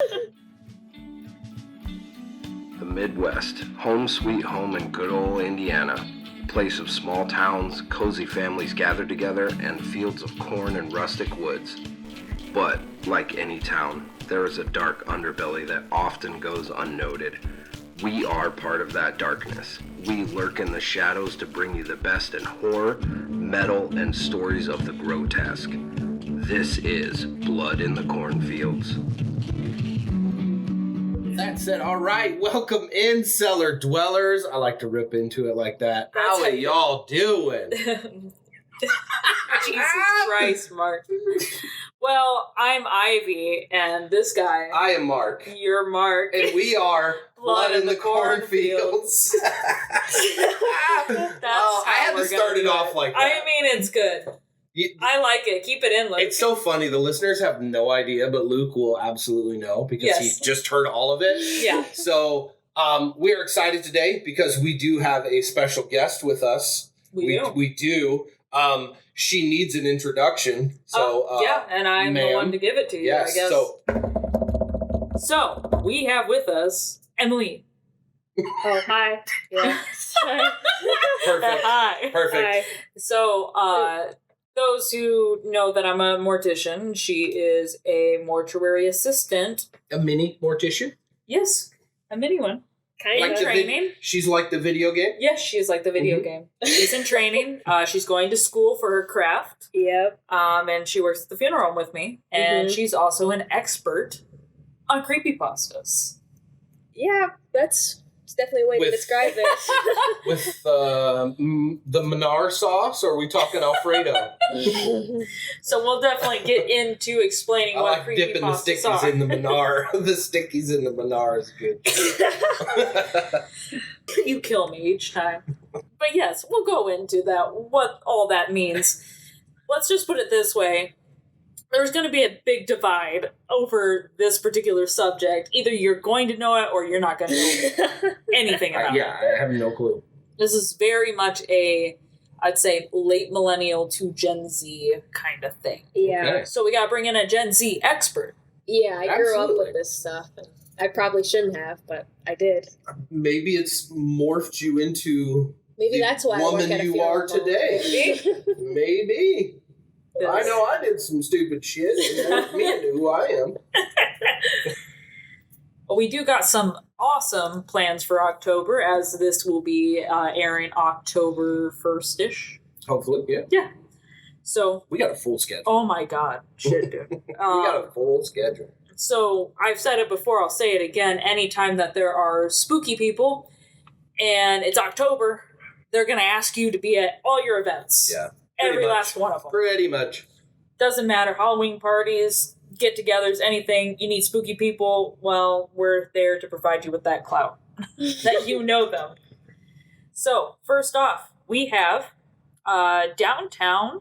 The Midwest, home sweet home in good old Indiana. Place of small towns, cozy families gather together, and fields of corn and rustic woods. But, like any town, there is a dark underbelly that often goes unnoted. We are part of that darkness. We lurk in the shadows to bring you the best in horror, metal, and stories of the grotesque. This is Blood in the Cornfields. That said, all right, welcome in, cellar dwellers. I like to rip into it like that. How are y'all doing? Jesus Christ, Mark. Well, I'm Ivy, and this guy... I am Mark. You're Mark. And we are Blood in the Cornfields. I had to start it off like that. I mean, it's good. I like it. Keep it in. It's so funny. The listeners have no idea, but Luke will absolutely know because he just heard all of it. Yeah. So we are excited today because we do have a special guest with us. We do. She needs an introduction. So yeah, and I'm the one to give it to you, yes, I guess. So we have with us Emily. Oh, hi. Yeah. Perfect. Hi. Perfect. Hi. So, those who know that I'm a mortician, she is a mortuary assistant. A mini mortician? Yes, a mini one. Kind Like of. training. She's like the video game? Yes, she is like the video game. She's in training. She's going to school for her craft. Yep. And she works at the funeral home with me. And she's also an expert on creepypastas. Yeah, that's definitely a way to describe it. With the Manar sauce, or are we talking Alfredo? So we'll definitely get into explaining I what like dipping the creepypastas stickies are. in the Manar. The stickies in the Manar is good. You kill me each time. But yes, we'll go into that, what all that means. Let's just put it this way. There's going to be a big divide over this particular subject. Either you're going to know it or you're not going to know anything about it. I have no clue. This is very much I'd say, late millennial to Gen Z kind of thing. Yeah. Okay. So we got to bring in a Gen Z expert. Yeah, I grew up Absolutely. with this stuff. And I probably shouldn't have, but I did. Maybe it's morphed you into Maybe the that's why I woman work at a you funeral are home. today. Maybe. I know I did some stupid shit. It morphed me into who I am. But we do got some awesome plans for October, as this will be airing October 1st-ish. Hopefully, yeah. Yeah. So, We got a full schedule. oh my god. Shit, dude. We got a full schedule. So, I've said it before, I'll say it again. Anytime that there are spooky people, and it's October, they're going to ask you to be at all your events. Yeah. Every much. last one of them. Pretty much. Doesn't matter. Halloween parties, get-togethers, anything. You need spooky people. Well, we're there to provide you with that clout. That you know them. So, first off, we have downtown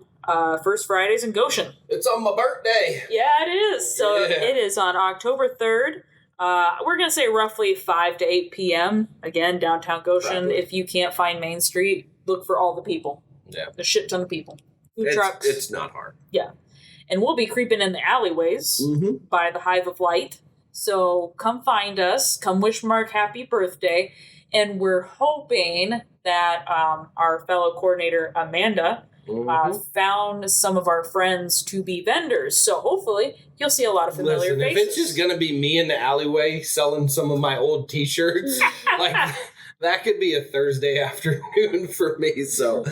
First Fridays in Goshen. It's on my birthday. Yeah, it is. So, It is on October 3rd. We're going to say roughly 5 to 8 p.m. Again, downtown Goshen. Probably. If you can't find Main Street, look for all the people. Yeah. A shit ton of people. Food trucks. It's not hard. Yeah. And we'll be creeping in the alleyways by the Hive of Light. So come find us. Come wish Mark happy birthday. And we're hoping that our fellow coordinator, Amanda, found some of our friends to be vendors. So hopefully you'll see a lot of familiar faces. If it's just going to be me in the alleyway selling some of my old t-shirts, like that could be a Thursday afternoon for me. So,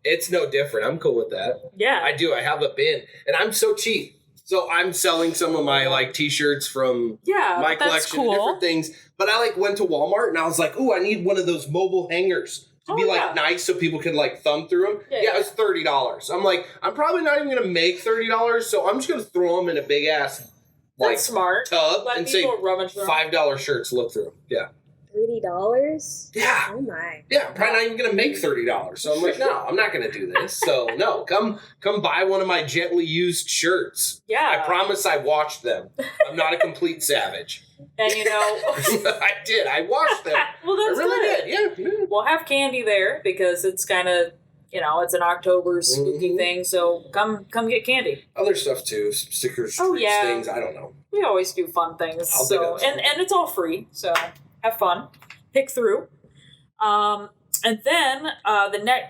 it's no different. I'm cool with that. Yeah. I do. I have a bin. And I'm so cheap. So I'm selling some of my t-shirts from my collection, cool. different things. But I went to Walmart and I was like, ooh, I need one of those mobile hangers to be nice so people can thumb through them. Yeah, it's $30. I'm like, I'm probably not even going to make $30, so I'm just going to throw them in a big ass That's smart. tub Let and say rummage through 'em. $5 shirts, look through them. Yeah. $30? Yeah. Oh my. Yeah, I'm probably not even going to make $30. So I'm like, no, I'm not going to do this. So no, come buy one of my gently used shirts. Yeah. I promise I washed them. I'm not a complete savage. And I did. I washed them. well, that's I really good. did. Yeah. We'll have candy there because it's kind of, it's an October spooky thing. So come get candy. Other stuff too. Stickers, Oh, treats, yeah. things. I don't know. We always do fun things. And it's all free, so have fun. Pick through. And then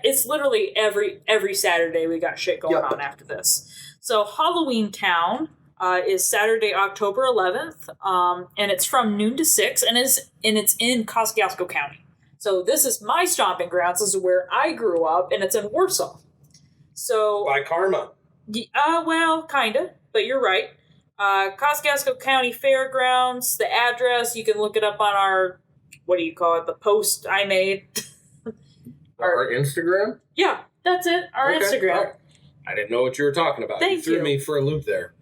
it's literally every Saturday we got shit going on after this. So Halloween Town is Saturday, October 11th, and it's from noon to 6, and it's in Kosciuszko County. So this is my stomping grounds. This is where I grew up, and it's in Warsaw. So by Karma. Well, kind of, but you're right. Kosciuszko County Fairgrounds, the address, you can look it up on our, what do you call it, the post I made. Our Instagram? Yeah, that's it, our Instagram. Right. I didn't know what you were talking about. Thank you. You threw me for a loop there.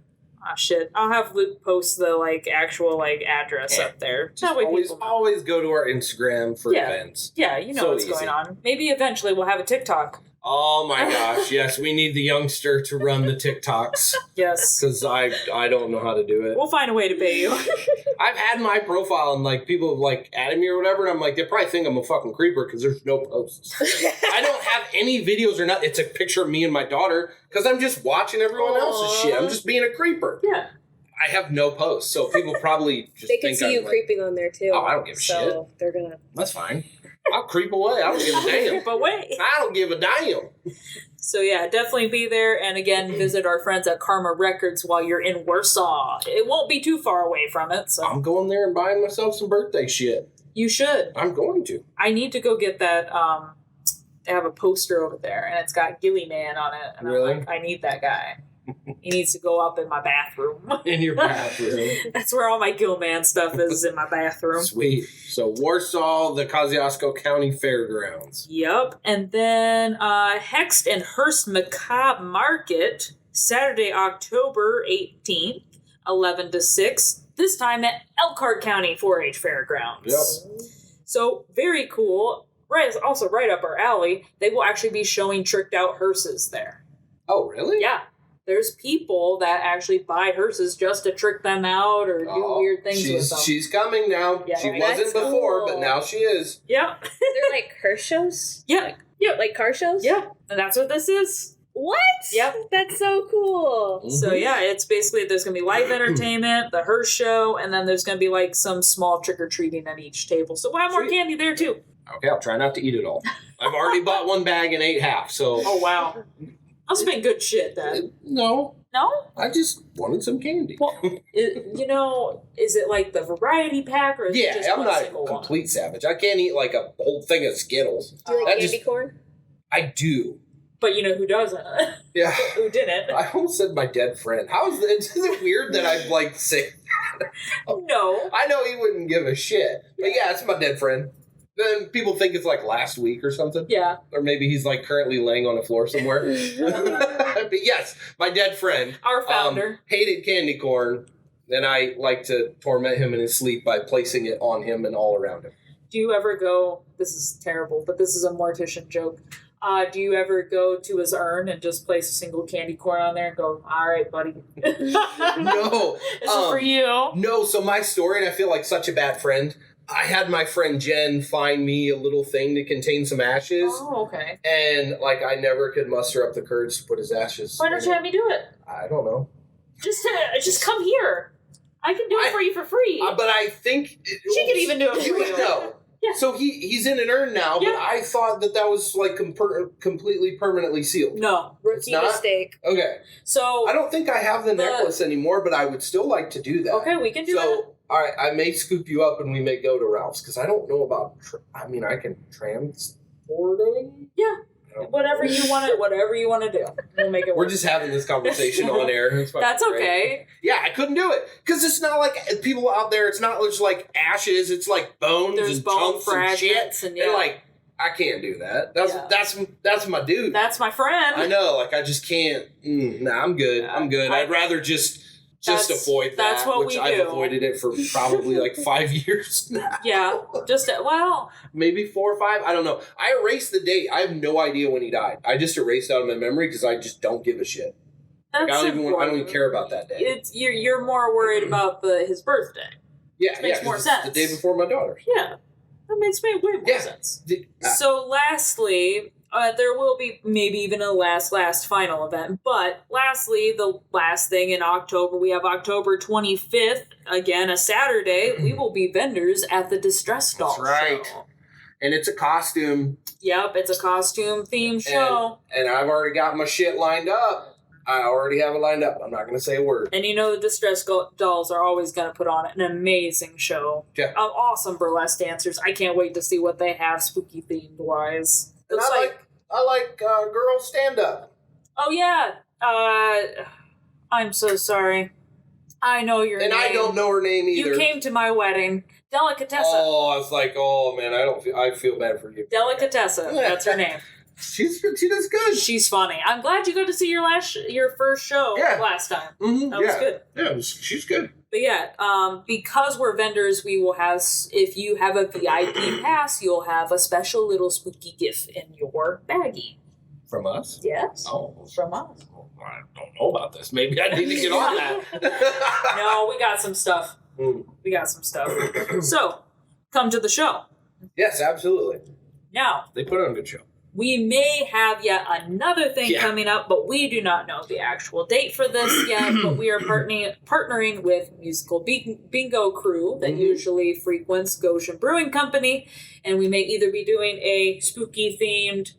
Ah, shit. I'll have Luke post the, actual, address up there. Just always go to our Instagram for events. Yeah, you know what's going on. Maybe eventually we'll have a TikTok. Oh my gosh, yes, we need the youngster to run the TikToks. Yes. Because I don't know how to do it. We'll find a way to pay you. I've had my profile and people have added me or whatever, and I'm like, they probably think I'm a fucking creeper because there's no posts. I don't have any videos or nothing. It's a picture of me and my daughter because I'm just watching everyone else's shit. I'm just being a creeper. Yeah. I have no posts, so people probably just they can see you creeping on there too. Oh, I don't give a shit. So they're gonna. That's fine. I'll creep away. I don't give a damn. Creep away. I don't give a damn. So yeah, definitely be there, and again, visit our friends at Karma Records while you're in Warsaw. It won't be too far away from it. So I'm going there and buying myself some birthday shit. You should. I'm going to. I need to go get that. They have a poster over there, and it's got Gilly Man on it. And really? I'm like, I need that guy. He needs to go up in my bathroom. In your bathroom. That's where all my Gilman stuff is, in my bathroom. Sweet. So Warsaw, the Kosciuszko County Fairgrounds. Yep. And then Hext and Hearst Macabre Market, Saturday, October 18th, 11 to 6. This time at Elkhart County 4-H Fairgrounds. Yep. So very cool. Right, also right up our alley. They will actually be showing tricked out hearses there. Oh, really? Yeah. There's people that actually buy hearses just to trick them out or do weird things with them. She's coming now. Yeah. She wasn't before, but now she is. Yeah. They're like hearse shows? Yeah. Like car shows? Yeah. And that's what this is. What? Yep. That's so cool. Mm-hmm. So yeah, it's basically there's going to be live entertainment, the hearse show, and then there's going to be some small trick-or-treating at each table. So we'll have more candy there too. Okay, I'll try not to eat it all. I've already bought one bag and ate half, so... Oh, wow. Must have been good shit, then. No. No? I just wanted some candy. Well, is it like the variety pack, or is it just I'm one not single a complete savage. I can't eat a whole thing of Skittles. Do you like candy corn? I do. But you know who doesn't? Yeah. Who didn't? I almost said my dead friend. How is it? Is it weird that I've say that? No. I know he wouldn't give a shit. But yeah, it's my dead friend. Then people think it's last week or something. Yeah. Or maybe he's currently laying on the floor somewhere. But yes, my dead friend. Our founder. Hated candy corn. And I like to torment him in his sleep by placing it on him and all around him. Do you ever go, this is terrible, but this is a mortician joke. Do you ever go to his urn and just place a single candy corn on there and go, all right, buddy? No. This is for you. No, so my story, and I feel like such a bad friend, I had my friend Jen find me a little thing to contain some ashes. Oh, okay. And I never could muster up the courage to put his ashes. Why don't you have me do it? I don't know. Just come here. I can do it for you for free. But I think she could even do it for you. No. Yeah. So he's in an urn now, but I thought that was completely permanently sealed. No. Rookie mistake. Okay. So I don't think I have the necklace anymore, but I would still like to do that. Okay, we can do that. All right, I may scoop you up and we may go to Ralph's because I don't know about. I can transport them. Yeah. Whatever you want to do, we'll make it work. We're just having this conversation on air. That's okay. Yeah, I couldn't do it because it's not like people out there. It's not just ashes. It's bones. There's and bone chunks fragments and shit. And I can't do that. That's my dude. That's my friend. I know. I just can't. Nah, I'm good. I'm good. I'd rather just avoid that. That's what we do. I've avoided it for probably 5 years now. Yeah. Maybe 4 or 5. I don't know. I erased the date. I have no idea when he died. I just erased it out of my memory because I just don't give a shit. That's I don't even care about that day. You're more worried about his birthday. Yeah, makes more sense. The day before my daughter's. Yeah. That makes way more sense. So lastly, There will be maybe even a last final event. But lastly, the last thing in October, we have October 25th, again, a Saturday. We will be vendors at the Distress Doll That's right. Show. And it's a costume. Yep, it's a costume-themed show. And I've already got my shit lined up. I already have it lined up. I'm not going to say a word. And the Distress Dolls are always going to put on an amazing show. Yeah. Awesome burlesque dancers. I can't wait to see what they have spooky-themed-wise. And I like girl stand-up. Oh, yeah. I'm so sorry. I know your name. And I don't know her name either. You came to my wedding. Delicatessa. Oh, I was like, oh, man, I feel bad for you. Delicatessa. That's her name. She does good. She's funny. I'm glad you got to see your first show last time. Mm-hmm. That was good. Yeah, she's good. But yeah, because we're vendors, we will have, if you have a VIP pass, you'll have a special little spooky gift in your baggie. From us? Yes. Oh. From us. I don't know about this. Maybe I need to get on that. No, we got some stuff. We got some stuff. So, come to the show. Yes, absolutely. Now. They put on a good show. We may have yet another thing coming up, but we do not know the actual date for this yet. But we are partnering with Musical Bingo Crew that usually frequents Goshen Brewing Company, and we may either be doing a spooky-themed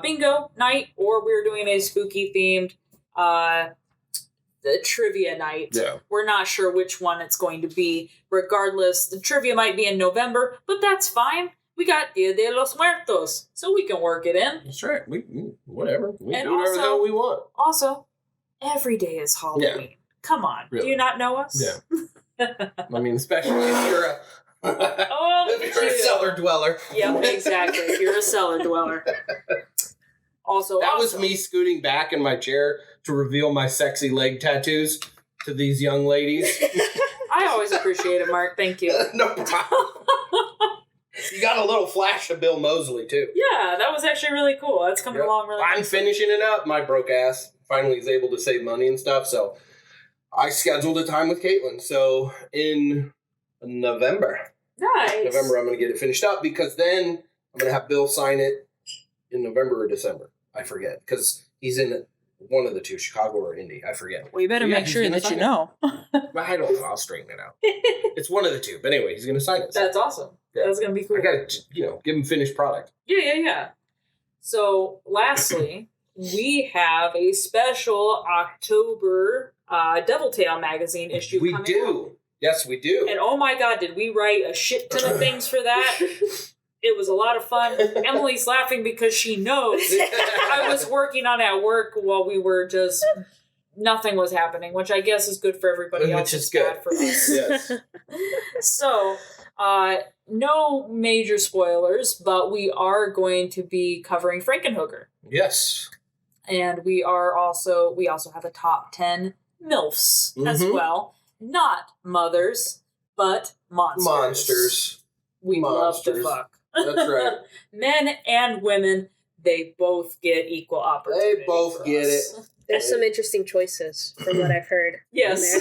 bingo night, or we're doing a spooky-themed the trivia night. Yeah. We're not sure which one it's going to be. Regardless, the trivia might be in November, but that's fine. We got Dia de los Muertos, so we can work it in. That's right. Whatever. We And do whatever the hell we want. Also, every day is Halloween. Yeah. Come on. Really? Do you not know us? Yeah. I mean, especially if you're a cellar dweller. Yep, exactly. If you're a cellar dweller. Also, that was me scooting back in my chair to reveal my sexy leg tattoos to these young ladies. I always appreciate it, Mark. Thank you. No problem. You got a little flash of Bill Moseley, too. Yeah, that was actually really cool. That's coming along really I'm finishing it up. My broke ass finally is able to save money and stuff, so I scheduled a time with Caitlin. So in November. Nice. November, I'm going to get it finished up, because then I'm going to have Bill sign it in November or December. I forget, because he's in one of the two, Chicago or Indy. I forget. Well, you better make sure that you know. I don't know. I'll straighten it out. It's one of the two. But anyway, he's going to sign it. That's awesome. Yeah. That's going to be cool. I got to, give him finished product. Yeah. So, lastly, we have a special October Devil Tale magazine issue coming out. We do. Yes, we do. And oh my God, did we write a shit ton of things for that? It was a lot of fun. Emily's laughing because she knows I was working on it at work while we were just... Nothing was happening, which I guess is good for everybody else. Which is good. Bad for us. Yes. So, no major spoilers, but we are going to be covering Frankenhooker. Yes. And we also have a top 10 MILFs as well. Not mothers, but monsters. Monsters. We love to fuck. That's right. Men and women, they both get equal opportunity. They both get it. There's some interesting choices from what I've heard. Yes.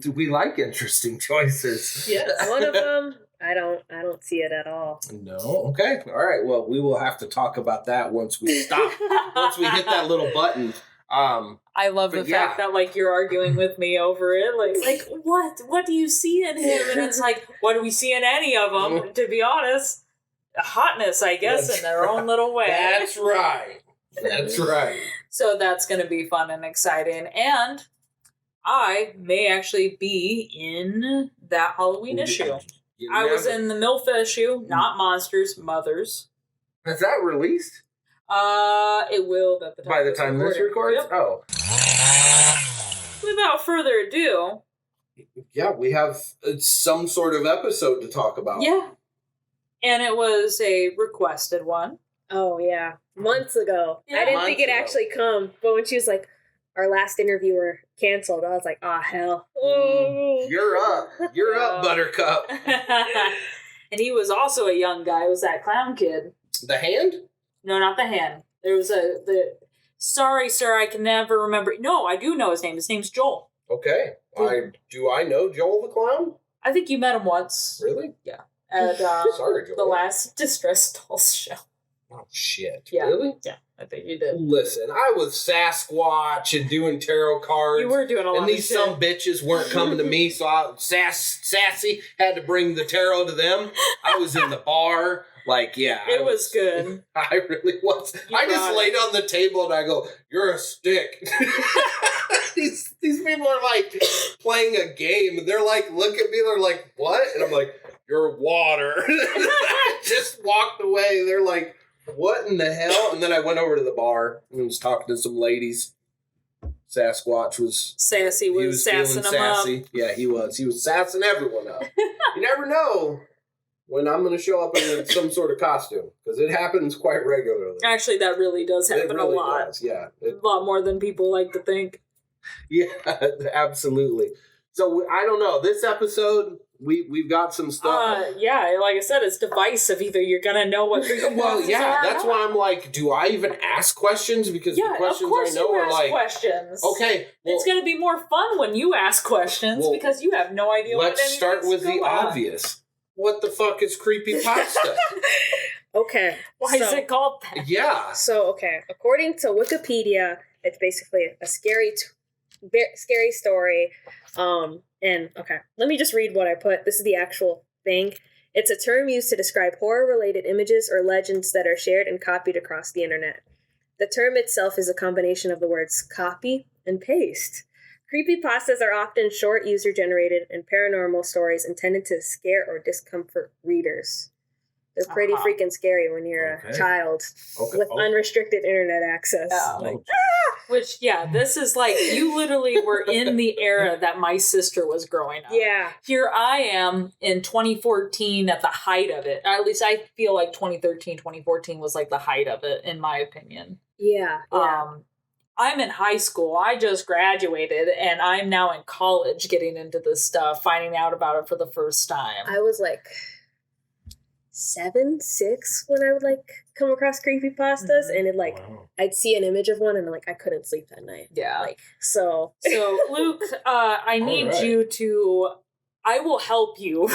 Do we like interesting choices? Yes. One of them, I don't see it at all. No? Okay. All right. Well, we will have to talk about that once we stop. Once we hit that little button. I love the fact that you're arguing with me over it. Like what do you see in him? And it's like, what do we see in any of them? To be honest, hotness, I guess, in their own little way. That's right. That's right. So that's going to be fun and exciting. And I may actually be in that Halloween issue. I was in the MILF issue, not Monsters, Mothers. Is that released? It will by the time this records? Yep. Oh. Without further ado. Yeah, we have some sort of episode to talk about. Yeah. And it was a requested one. Oh, yeah. Months ago. Yeah, I didn't think it'd actually come. But when she was like, our last interviewer canceled, I was like, oh, hell. You're up. You're up, Buttercup. And he was also a young guy. It was that clown kid. The Hand? No, not the Hand. There was sorry, sir, I can never remember. No, I do know his name. His name's Joel. Okay. Do I know Joel the Clown? I think you met him once. Really? Yeah. At Sorry, Joel. the last Distress Dolls show. Oh, shit. Yeah. Really? Yeah, I think you did. Listen, I was Sasquatch and doing tarot cards. You were doing a lot and of these shit. some bitches weren't coming to me, so I sassy had to bring the tarot to them. I was in the bar. Like, yeah. It was good. I really was. I just laid on the table and I go, "You're a stick." These people are like playing a game and they're like, look at me, they're like, "What?" And I'm like, "You're water." I just walked away. They're like, "What in the hell?" And then I went over to the bar and was talking to some ladies. Sasquatch was sassy. He was sassing feeling them sassy. up. Yeah, he was. He was sassing everyone up. You never know when I'm going to show up in some sort of costume, because it happens quite regularly. Actually, that really does happen It really a lot. does, yeah. A lot more than people like to think. Yeah, absolutely. So, I don't know. This episode, we've got some stuff. Yeah, like I said, it's divisive. Either you're going to know what Well, yeah, that's why I'm like, do I even ask questions? Because the questions I know are like... questions. Okay. Well, it's going to be more fun when you ask questions, because you have no idea what let's start with the obvious. What the fuck is Creepypasta? Okay. Why is it called that? Yeah. So, okay. According to Wikipedia, it's basically a scary story. And, okay. Let me just read what I put. This is the actual thing. It's a term used to describe horror-related images or legends that are shared and copied across the internet. The term itself is a combination of the words copy and paste. Creepypastas are often short, user-generated, and paranormal stories intended to scare or discomfort readers. They're pretty freaking scary when you're a child with unrestricted internet access. Which, this is like, you literally were in the era that my sister was growing up. Yeah. Here I am in 2014 at the height of it. At least I feel like 2013, 2014 was like the height of it, in my opinion. Yeah. I'm in high school. I just graduated, and I'm now in college getting into this stuff, finding out about it for the first time. I was like 7, 6 when I would like come across creepypastas, and it like I'd see an image of one, and like I couldn't sleep that night. Yeah. Like so. So Luke, I need you to. I will help you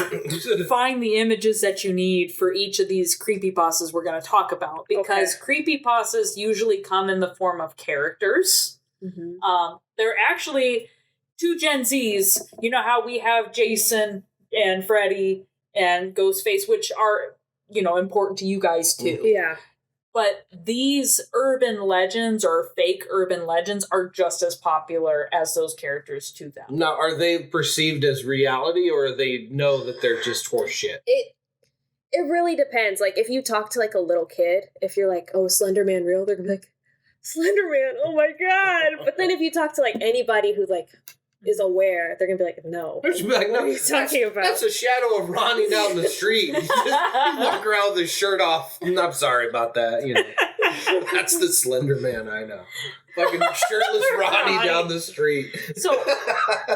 find the images that you need for each of these creepypastas we're going to talk about, because creepypastas usually come in the form of characters. Mm-hmm. They're actually two Gen Zs. You know how we have Jason and Freddy and Ghostface, which are, important to you guys too. Yeah. But these urban legends or fake urban legends are just as popular as those characters to them. Now, are they perceived as reality, or they know that they're just horse shit? It really depends. Like, if you talk to, like, a little kid, if you're like, oh, Slenderman real? They're gonna be like, Slenderman, oh my god! But then if you talk to, like, anybody who, like, is aware, they're gonna be like, no. They're just be like, no, what are you talking about? That's a shadow of Ronnie down the street. He's walk around with his shirt off. I'm sorry about that. That's the Slender Man I know. Fucking shirtless Ronnie down the street. So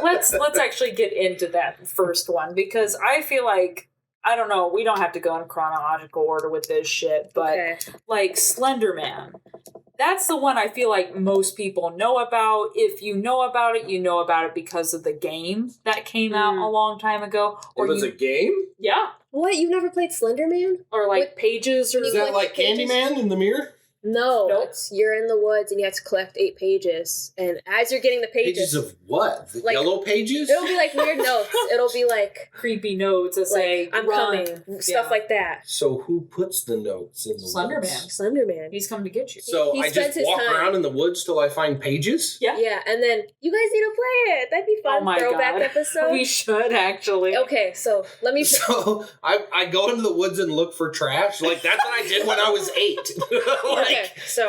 let's actually get into that first one, because I feel like, I don't know, we don't have to go in chronological order with this shit, but like Slenderman. That's the one I feel like most people know about. If you know about it, you know about it because of the game that came out a long time ago. Or it was a game? Yeah. What? You've never played Slenderman? Or like Pages? Or is that like Candyman in the mirror? No, you're in the woods and you have to collect 8 pages. And as you're getting the pages of what? The yellow pages? It'll be like weird notes. It'll be like creepy notes that say, I'm coming. Stuff like that. So who puts the notes in the Slenderman. Slenderman. He's coming to get you. So I just walk around in the woods till I find pages? Yeah. Yeah, and then you guys need to play it. That'd be fun. Oh my Throwback God. episode. We should actually. Okay, so let me. So I go into the woods and look for trash. Like that's what I did when I was 8.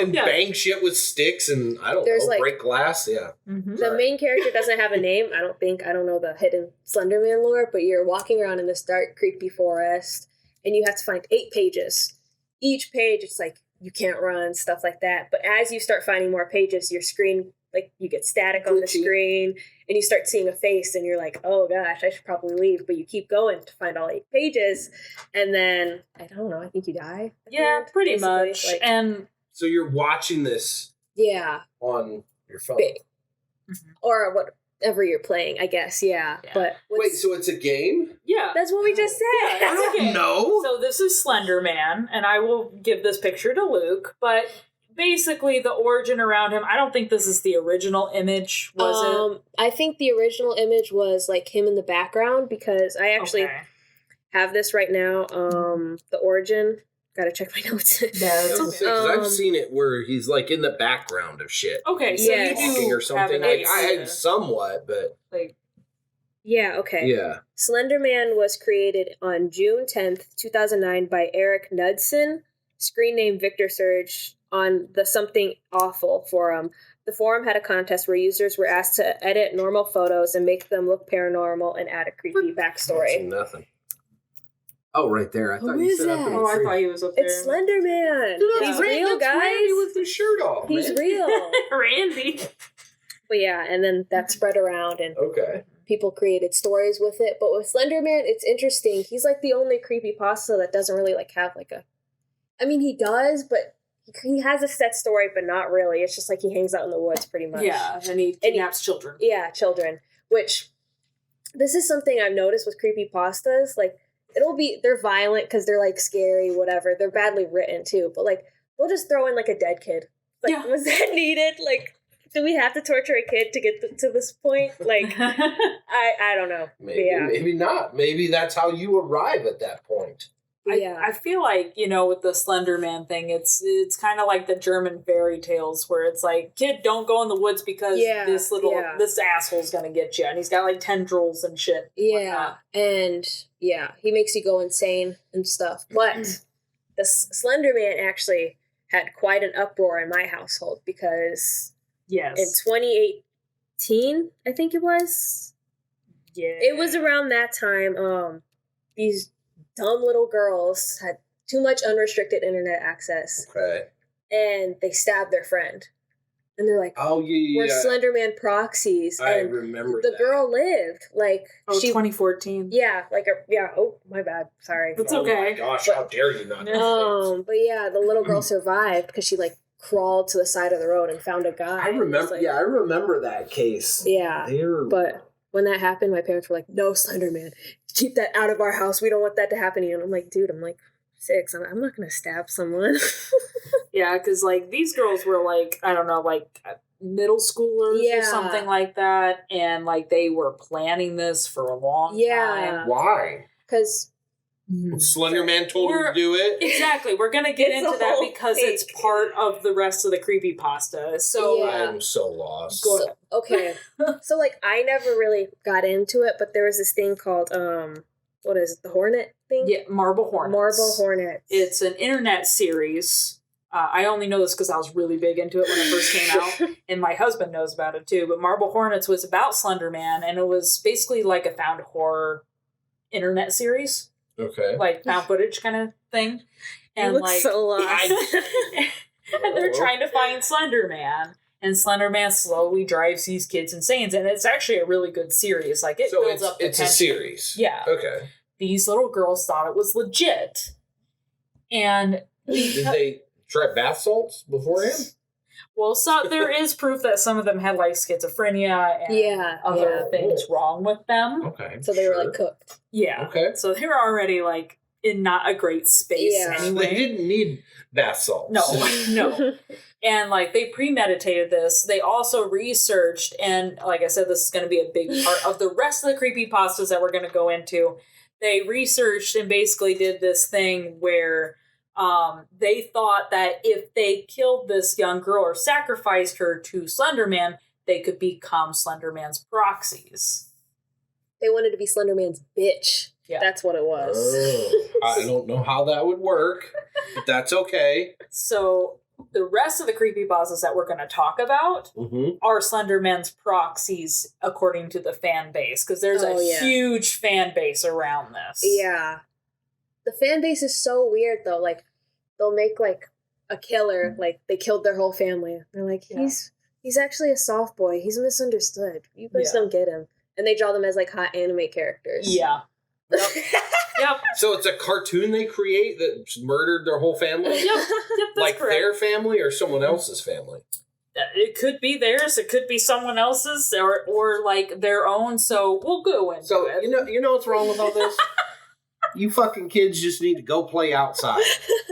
And bang shit with sticks and I don't know, break glass. Yeah. Mm-hmm. The main character doesn't have a name. I don't know the hidden Slenderman lore, but you're walking around in this dark, creepy forest and you have to find 8 pages. Each page, it's like you can't run, stuff like that. But as you start finding more pages, your screen, like you get static on the screen and you start seeing a face and you're like, oh gosh, I should probably leave. But you keep going to find all 8 pages. And then, I don't know, I think you die. Pretty much. And so you're watching this on your phone. Or what whatever you're playing, I guess. Yeah. But wait, so it's a game? Yeah. that's what we just said. Yeah, I don't know. So this is Slenderman, and I will give this picture to Luke, but basically the origin around him, I don't think this is the original image, was it? I think the original image was like him in the background, because I actually have this right now. The origin. Gotta check my notes. Yeah, it's okay. I've seen it where he's like in the background of shit. Okay, so Yes. you Talking do or something. have an Like, I idea. had somewhat, but Like, Yeah, okay. yeah. Slenderman was created on June 10th, 2009 by Eric Knudsen, screen name Victor Surge, on the Something Awful forum. The forum had a contest where users were asked to edit normal photos and make them look paranormal and add a creepy backstory. Nothing. Oh, right there. I thought Who you is said up that? in the oh, I tree. thought he was up there. It's Slenderman! Dude, He's Randy, real, that's guys! Randy with his shirt off. He's man. real! Randy. But yeah, and then that spread around and Okay. people created stories with it. But with Slenderman, it's interesting. He's like the only creepypasta that doesn't really like have like a... I mean, he does, but he has a set story, but not really. It's just like he hangs out in the woods pretty much. Yeah, and he kidnaps children. Yeah, children. Which, this is something I've noticed with creepypastas. Like, they're violent because they're like scary, whatever. They're badly written too. But like, we'll just throw in like a dead kid. Like, Yeah. was that needed? Like, do we have to torture a kid to get to this point? Like, I don't know. Maybe, Yeah. maybe not. Maybe that's how you arrive at that point. I feel like, with the Slenderman thing, it's kind of like the German fairy tales where it's like, kid, don't go in the woods because this asshole's gonna get you, and he's got like tendrils and shit. Yeah, and yeah, he makes you go insane and stuff. But the Slenderman actually had quite an uproar in my household because in 2018, I think it was. Yeah, It was around that time. These dumb little girls had too much unrestricted internet access, Okay. and they stabbed their friend. And they're like, Oh, yeah. we're Slenderman proxies. I And remember the that. girl lived. Like, 2014. yeah, oh, my bad. Sorry. It's Oh okay. my gosh, how dare you not know things. But yeah, the little girl survived because she like crawled to the side of the road and found a guy. I remember. Like, I remember that case. Yeah. But when that happened, my parents were like, "No, Slenderman, keep that out of our house. We don't want that to happen to you." And I'm like, dude, I'm like 6. I'm not gonna stab someone. Yeah, because like these girls were like, I don't know, like middle schoolers or something like that, and like they were planning this for a long time. Why? Because Slenderman told her to do it. Exactly. We're gonna get It's into a that whole because thing. it's part of the rest of the creepypasta. So Yeah. I'm so lost. go ahead. okay, so like I never really got into it, but there was this thing called what is it, the Hornet thing? Yeah, Marble Hornets. Marble Hornets. It's an internet series. I only know this because I was really big into it when it first came out, and my husband knows about it too. But Marble Hornets was about Slenderman, and it was basically like a found horror internet series, Okay. like found footage kind of thing. And You look like, so lost. and they're trying to find Slenderman, and Slenderman slowly drives these kids insane. And it's actually a really good series. Like it So builds up. The it's a tension. series. Yeah. Okay. These little girls thought it was legit, and Did they try bath salts beforehand? well, so there is proof that some of them had like schizophrenia and other things wrong with them. Okay. So they were like cooked. Yeah. Okay. So they were already like in not a great space anyway. They didn't need bath salts. No. And like they premeditated this. They also researched, and like I said, this is going to be a big part of the rest of the creepypastas that we're going to go into. They researched and basically did this thing where they thought that if they killed this young girl or sacrificed her to Slenderman, they could become Slenderman's proxies. They wanted to be Slenderman's bitch. Yeah. That's what it was. Oh, I don't know how that would work, but that's okay. So the rest of the creepypastas that we're going to talk about are Slenderman's proxies according to the fan base, because there's a huge fan base around this. Yeah. The fan base is so weird though. Like they'll make like a killer, like they killed their whole family. They're like, he's actually a soft boy. He's misunderstood. You guys don't get him. And they draw them as like hot anime characters. Yeah. Yep. So it's a cartoon they create that murdered their whole family? Yep. That's like correct. their family or someone else's family? it could be theirs, it could be someone else's, or like their own. So we'll go into it. You know what's wrong with all this? You fucking kids just need to go play outside.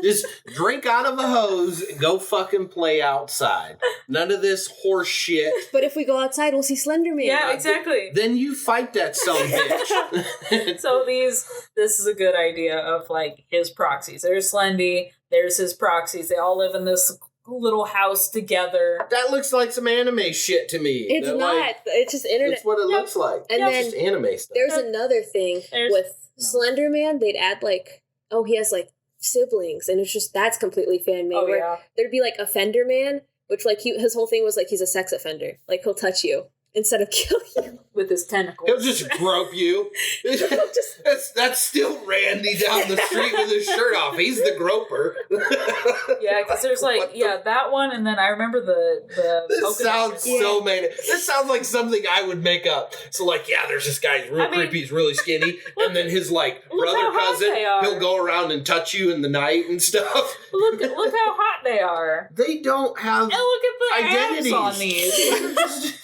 Just drink out of a hose and go fucking play outside. None of this horse shit. But if we go outside, we'll see Slenderman. Yeah, exactly. Then you fight that son of a bitch. So this is a good idea of like his proxies. There's Slendy, there's his proxies. They all live in this little house together. That looks like some anime shit to me. It's That, not. like, It's just internet. That's what it looks like. And It's then just anime stuff. there's another thing with Slenderman. They'd add like, oh, he has like siblings, and it's just that's completely fan made. Oh, yeah. There'd be like Offender Man, which like his whole thing was like he's a sex offender. Like he'll touch you instead of kill you with his tentacles. He'll just grope you. That's still Randy down the street with his shirt off. He's the groper. Yeah, because there's like that one, and then I remember the This sounds so made. This sounds like something I would make up. So like, there's this guy, he's real creepy, he's really skinny, and then his like brother cousin, he'll go around and touch you in the night and stuff. Look how hot they are. They don't have and look at the identities abs on these.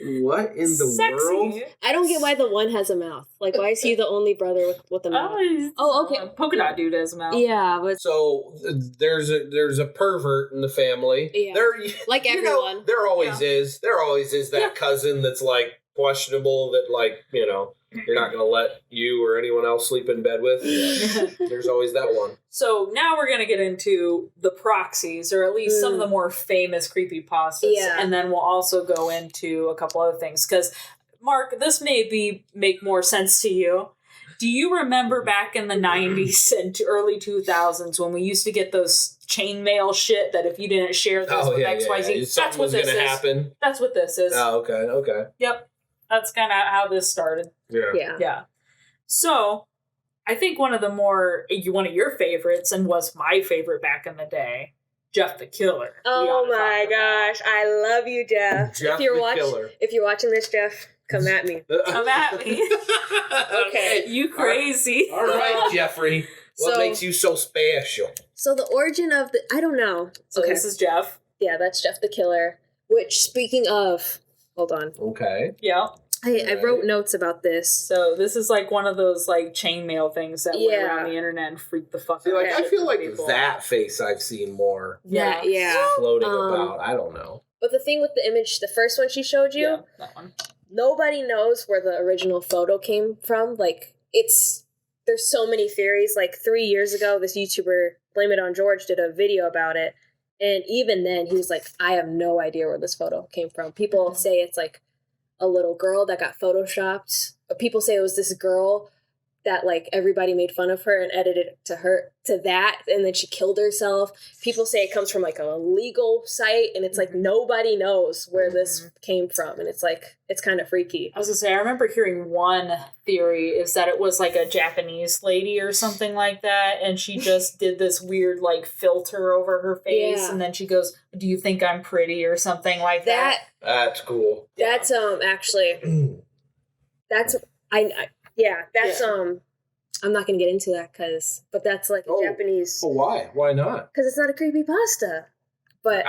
What in the Sexy. world? I don't get why the one has a mouth. Like, why is he the only brother with a mouth? Oh, okay. Polka dot dude has a mouth. Yeah, but So there's a pervert in the family. Yeah. There, like you everyone. know, there always is. There always is that cousin that's like questionable that like, you know, you're not going to let you or anyone else sleep in bed with. There's always that one. So now we're going to get into the proxies, or at least some of the more famous creepypastas. Yeah. And then we'll also go into a couple other things. Because, Mark, this may make more sense to you. Do you remember back in the 90s and early 2000s when we used to get those chainmail shit that if you didn't share this with XYZ, that's what this is. Happen. That's what this is. Oh, okay. Yep. That's kind of how this started. Yeah. So, I think one of your favorites, and was my favorite back in the day, Jeff the Killer. Oh my gosh, I love you, Jeff. Jeff Killer. If you're watching this, Jeff, come at me. Come at me. Okay. You crazy. All right, Jeffrey. What makes you so special? So the origin of I don't know. So this is Jeff. Yeah, that's Jeff the Killer. Which, speaking of, hold on. Okay. Yeah. I wrote notes about this. So this is like one of those like chainmail things that went around the internet and freaked the fuck out. I feel like that face I've seen more. Yeah. Floating about. I don't know. But the thing with the image, the first one she showed you, that one. Nobody knows where the original photo came from. Like, there's so many theories. Like 3 years ago, this YouTuber, Blame It on George, did a video about it. And even then, he was like, I have no idea where this photo came from. People say it's like a little girl that got photoshopped. People say it was this girl that like everybody made fun of her and edited it to that, and then she killed herself. People say it comes from like a legal site, and it's like nobody knows where this came from, and it's like it's kind of freaky. I was gonna say, I remember hearing one theory is that it was like a Japanese lady or something like that, and she just did this weird like filter over her face, and then she goes, "Do you think I'm pretty?" or something like that. That's cool. That's actually that's I'm not gonna get into that but that's like a Japanese. Oh, why? Why not? Because it's not a creepypasta. But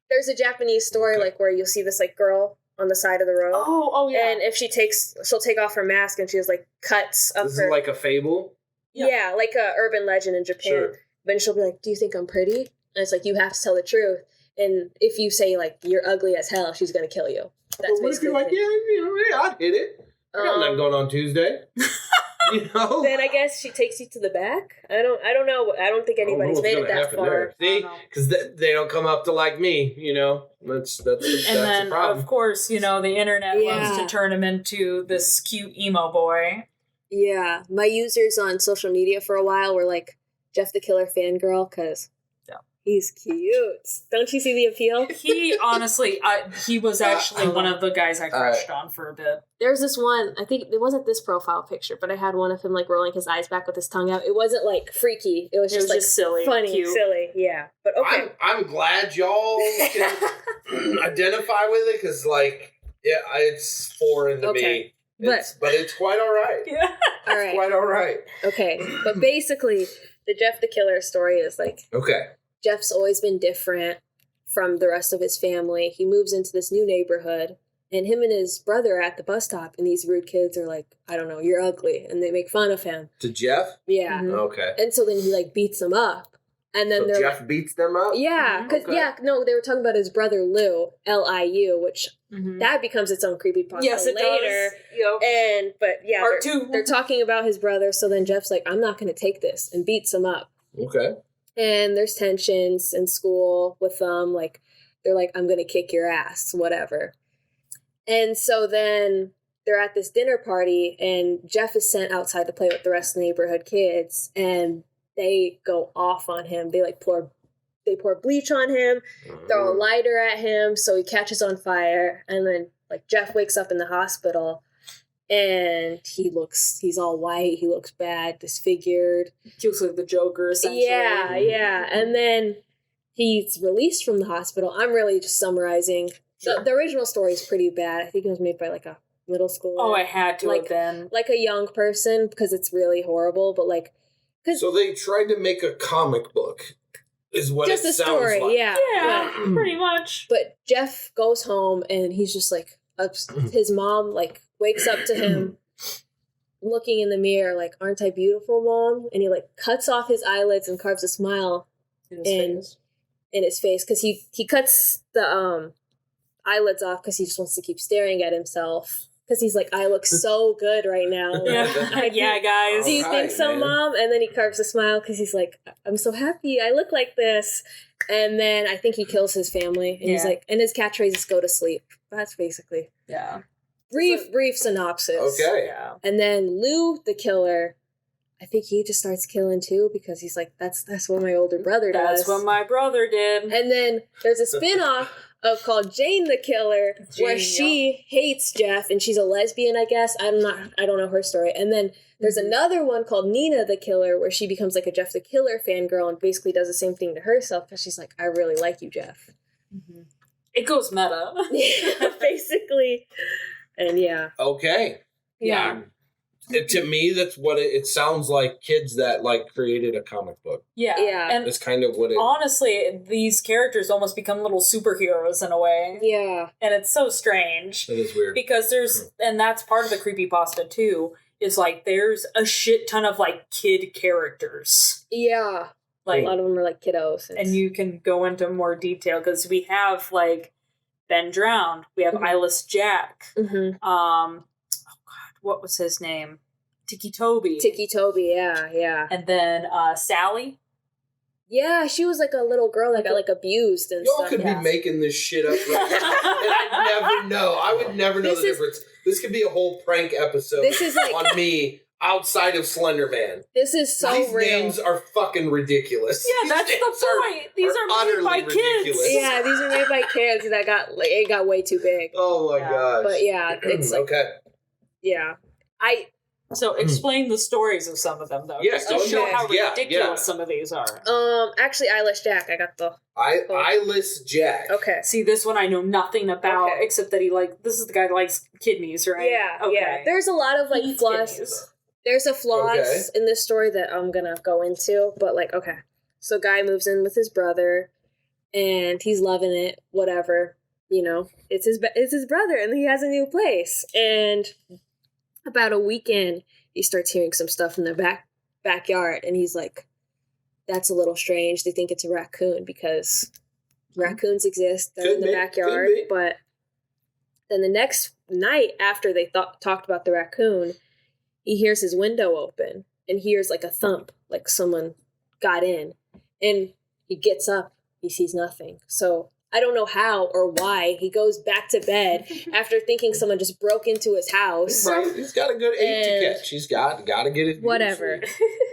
there's a Japanese story like where you'll see this like girl on the side of the road. Oh yeah. And if she'll take off her mask and she has like cuts up This her. is like a fable? Yeah, like a urban legend in Japan. Sure. Then she'll be like, "Do you think I'm pretty?" And it's like you have to tell the truth. And if you say like you're ugly as hell, she's gonna kill you. That's what if you're like, I'd hit it. I got nothing going on Tuesday. You know? Then I guess she takes you to the back. I don't know. I don't think anybody's made it that far. There. See, because they don't come up to like me. You know, that's then the problem. Of course, you know the internet loves to turn him into this cute emo boy. Yeah, my users on social media for a while were like Jeff the Killer fangirl because he's cute. Don't you see the appeal? He honestly, he was actually one of the guys I crushed on for a bit. There's this one, I think it wasn't this profile picture, but I had one of him like rolling his eyes back with his tongue out. It wasn't like freaky. It was just like silly, funny, cute. Silly. Yeah, but okay. I'm glad y'all can identify with it because like it's foreign to me. But it's quite all right. Yeah, all right. Quite all right. Okay, but basically, the Jeff the Killer story is like okay. Jeff's always been different from the rest of his family. He moves into this new neighborhood, and him and his brother are at the bus stop, and these rude kids are like, I don't know, you're ugly, and they make fun of him. To Jeff? Yeah. Mhm. Okay. And so then he like beats them up. And then So they're Jeff beats them up? yeah, because Okay. no, they were talking about his brother Lou, Liu, which Mhm. that becomes its own creepypasta Yes, it later. does. Yep. And but yeah, Part they're, 2. they're talking about his brother. So then Jeff's like, I'm not going to take this, and beats him up. Okay. And there's tensions in school with them. Like they're like, I'm going to kick your ass, whatever. And so then they're at this dinner party, and Jeff is sent outside to play with the rest of the neighborhood kids, and they go off on him. They pour bleach on him, throw a lighter at him, so he catches on fire. And then like Jeff wakes up in the hospital, and he's all white. He looks bad, disfigured. He looks like the Joker, essentially. Yeah. And then he's released from the hospital. I'm really just summarizing. Sure. The original story is pretty bad. I think it was made by like a middle schooler. Oh, I had to have been. Like a young person, because it's really horrible. But like, So they tried to make a comic book, is what just it a sounds story, like. yeah. Yeah, pretty much. But Jeff goes home, and he's just like, his mom like wakes up to him looking in the mirror like, aren't I beautiful, Mom? And he like cuts off his eyelids and carves a smile in his face, because he cuts the eyelids off because he just wants to keep staring at himself, because he's like, I look so good right now. Yeah, guys. Do you think so, man. Mom? And then he carves a smile because he's like, I'm so happy. I look like this. And then I think he kills his family. And he's Yeah. like, and his catchphrase is go to sleep. That's basically Yeah. brief synopsis. Okay. Yeah. And then Lou, the killer, I think he just starts killing too, because he's like, that's what my older brother does. That's what my brother did. And then there's a spin-off of called Jane the Killer, where Jane, she hates Jeff, and she's a lesbian, I guess. I don't know her story. And then there's another one called Nina the Killer, where she becomes like a Jeff the Killer fangirl and basically does the same thing to herself, because she's like, I really like you, Jeff. It goes meta. Basically. And yeah. Okay. Yeah. To me, that's what it sounds like. Kids that like created a comic book. Yeah. Yeah. And That's kind of what it. honestly, these characters almost become little superheroes in a way. Yeah. And it's so strange. It is weird. Because and that's part of the creepypasta too, is like there's a shit ton of like kid characters. Yeah. Like, A lot of them are like kiddos. and you can go into more detail because we have like Ben Drowned, we have Mhm. Eyeless Jack, Mm-hmm. what was his name? Ticci-Toby. Ticci-Toby, yeah. And then Sally. Yeah, she was like a little girl that got like abused and Y'all stuff. could yeah. be making this shit up right now, and I'd never know. I would never know This the is- difference. This could be a whole prank episode This is like on me outside of Slenderman. this is so These real. names are fucking ridiculous. Yeah, These that's names the point. These are made by utterly kids. ridiculous. Yeah, these are made by kids that got like it got way too big. Oh my Yeah. gosh. But yeah, it's like okay. yeah. So explain the stories of some of them, though. Yeah, just to go show ahead. how Yeah, ridiculous yeah. some of these are. Actually, Eyeless Jack, I got the Eyeless Jack. okay. See, this one I know nothing about, Okay. except that this is the guy that likes kidneys, right? Yeah, Okay. yeah. There's a lot of like He eats flaws. kidneys. There's a flaws Okay. in this story that I'm gonna go into, but like okay. So guy moves in with his brother, and he's loving it. Whatever, you know, it's his brother, and he has a new place. And about a weekend, he starts hearing some stuff in the backyard, and he's like, "That's a little strange." They think it's a raccoon because raccoons exist. They're in the backyard, could be. but then the next night after they talked about the raccoon, he hears his window open and hears like a thump, like someone got in, and he gets up. He sees nothing. So I don't know how or why he goes back to bed after thinking someone just broke into his house. Right. He's got a good 8 to And- catch. He's got to get it. Whatever.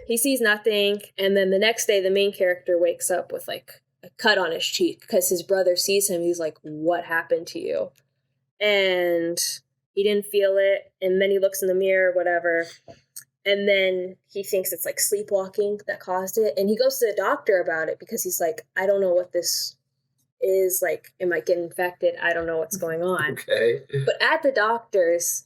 He sees nothing, and then the next day the main character wakes up with like a cut on his cheek because his brother sees him. He's like, "What happened to you?" And he didn't feel it, and then he looks in the mirror, whatever, and then he thinks it's like sleepwalking that caused it, and he goes to the doctor about it because he's like, "I don't know what this is, like, am I getting infected? I don't know what's going on." Okay. But at the doctor's,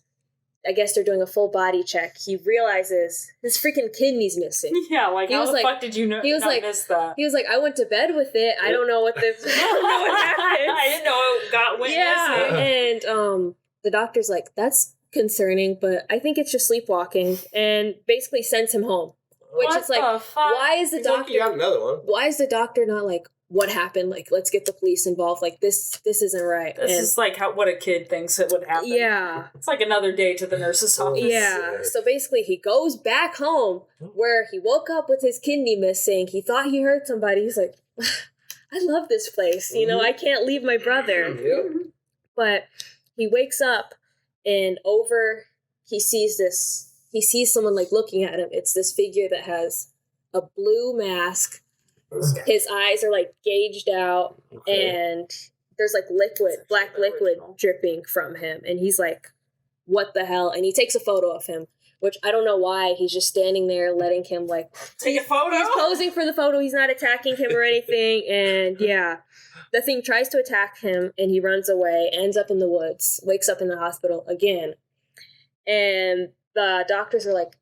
I guess they're doing a full body check, he realizes his freaking kidney's missing. Yeah, like, how the fuck did you know? He was like, miss that? He was like, I went to bed with it. I don't know what this. I don't know what happened. I didn't know it got witnessed. Yeah, and the doctor's like, that's concerning, but I think it's just sleepwalking, and basically sends him home. Which what is like, why is the doctor? You got another one. Why is the doctor not like, what happened? Like, let's get the police involved. Like, this isn't right. This is like what a kid thinks it would happen. Yeah. It's like another day to the nurse's office. Yeah. So basically, he goes back home where he woke up with his kidney missing. He thought he heard somebody. He's like, I love this place. You know, I can't leave my brother. Yep. But he wakes up and he sees someone like looking at him. It's this figure that has a blue mask. His eyes are like gauged out, and there's like black liquid dripping from him, and he's like, what the hell? And he takes a photo of him, which I don't know why. He's just standing there letting him like take a photo. He's posing for the photo. He's not attacking him or anything. And yeah, the thing tries to attack him, and he runs away, ends up in the woods, wakes up in the hospital again, and the doctors are like,